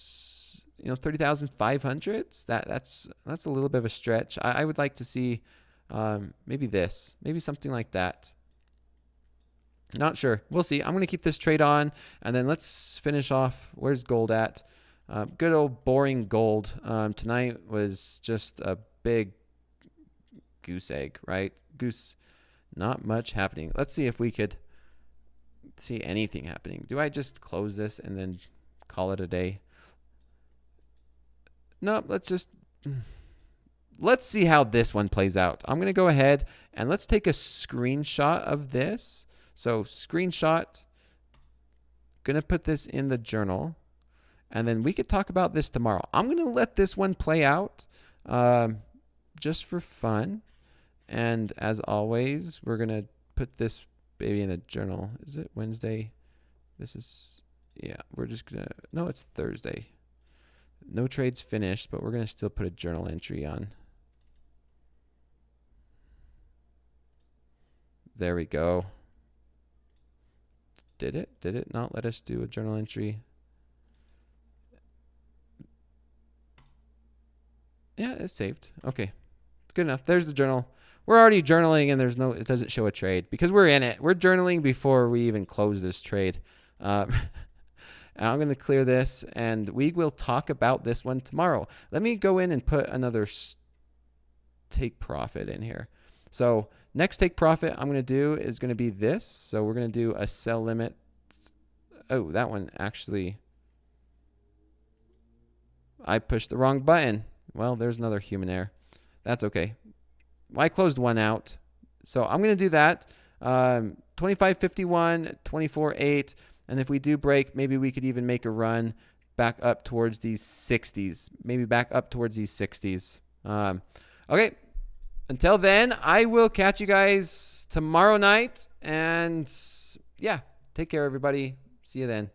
30,500. That's a little bit of a stretch. I would like to see maybe something like that. Not sure. We'll see. I'm going to keep this trade on, and then let's finish off. Where's gold at? Good old boring gold. Tonight was just a big goose egg, right? Not much happening. Let's see if we could see anything happening. Do I just close this and then call it a day? No, let's see how this one plays out. I'm going to go ahead and let's take a screenshot of this. So screenshot, going to put this in the journal, and then we could talk about this tomorrow. I'm going to let this one play out just for fun. And as always, we're going to put this baby in the journal. Is it Wednesday? This is, yeah, we're just going to, no, it's Thursday. No trades finished, but we're going to still put a journal entry on. There we go. Did it not let us do a journal entry? Yeah, it's saved. Okay, good enough. There's the journal. We're already journaling, and it doesn't show a trade because we're in it. We're journaling before we even close this trade. I'm going to clear this, and we will talk about this one tomorrow. Let me go in and put another take profit in here. So next take profit I'm going to do is going to be this. So we're going to do a sell limit. Oh, that one actually, I pushed the wrong button. Well, there's another human error. That's okay. I closed one out. So I'm going to do that. 25.51, 24.8. And if we do break, maybe we could even make a run back up towards these 60s. Maybe back up towards these 60s. Okay. Until then, I will catch you guys tomorrow night. And yeah, take care, everybody. See you then.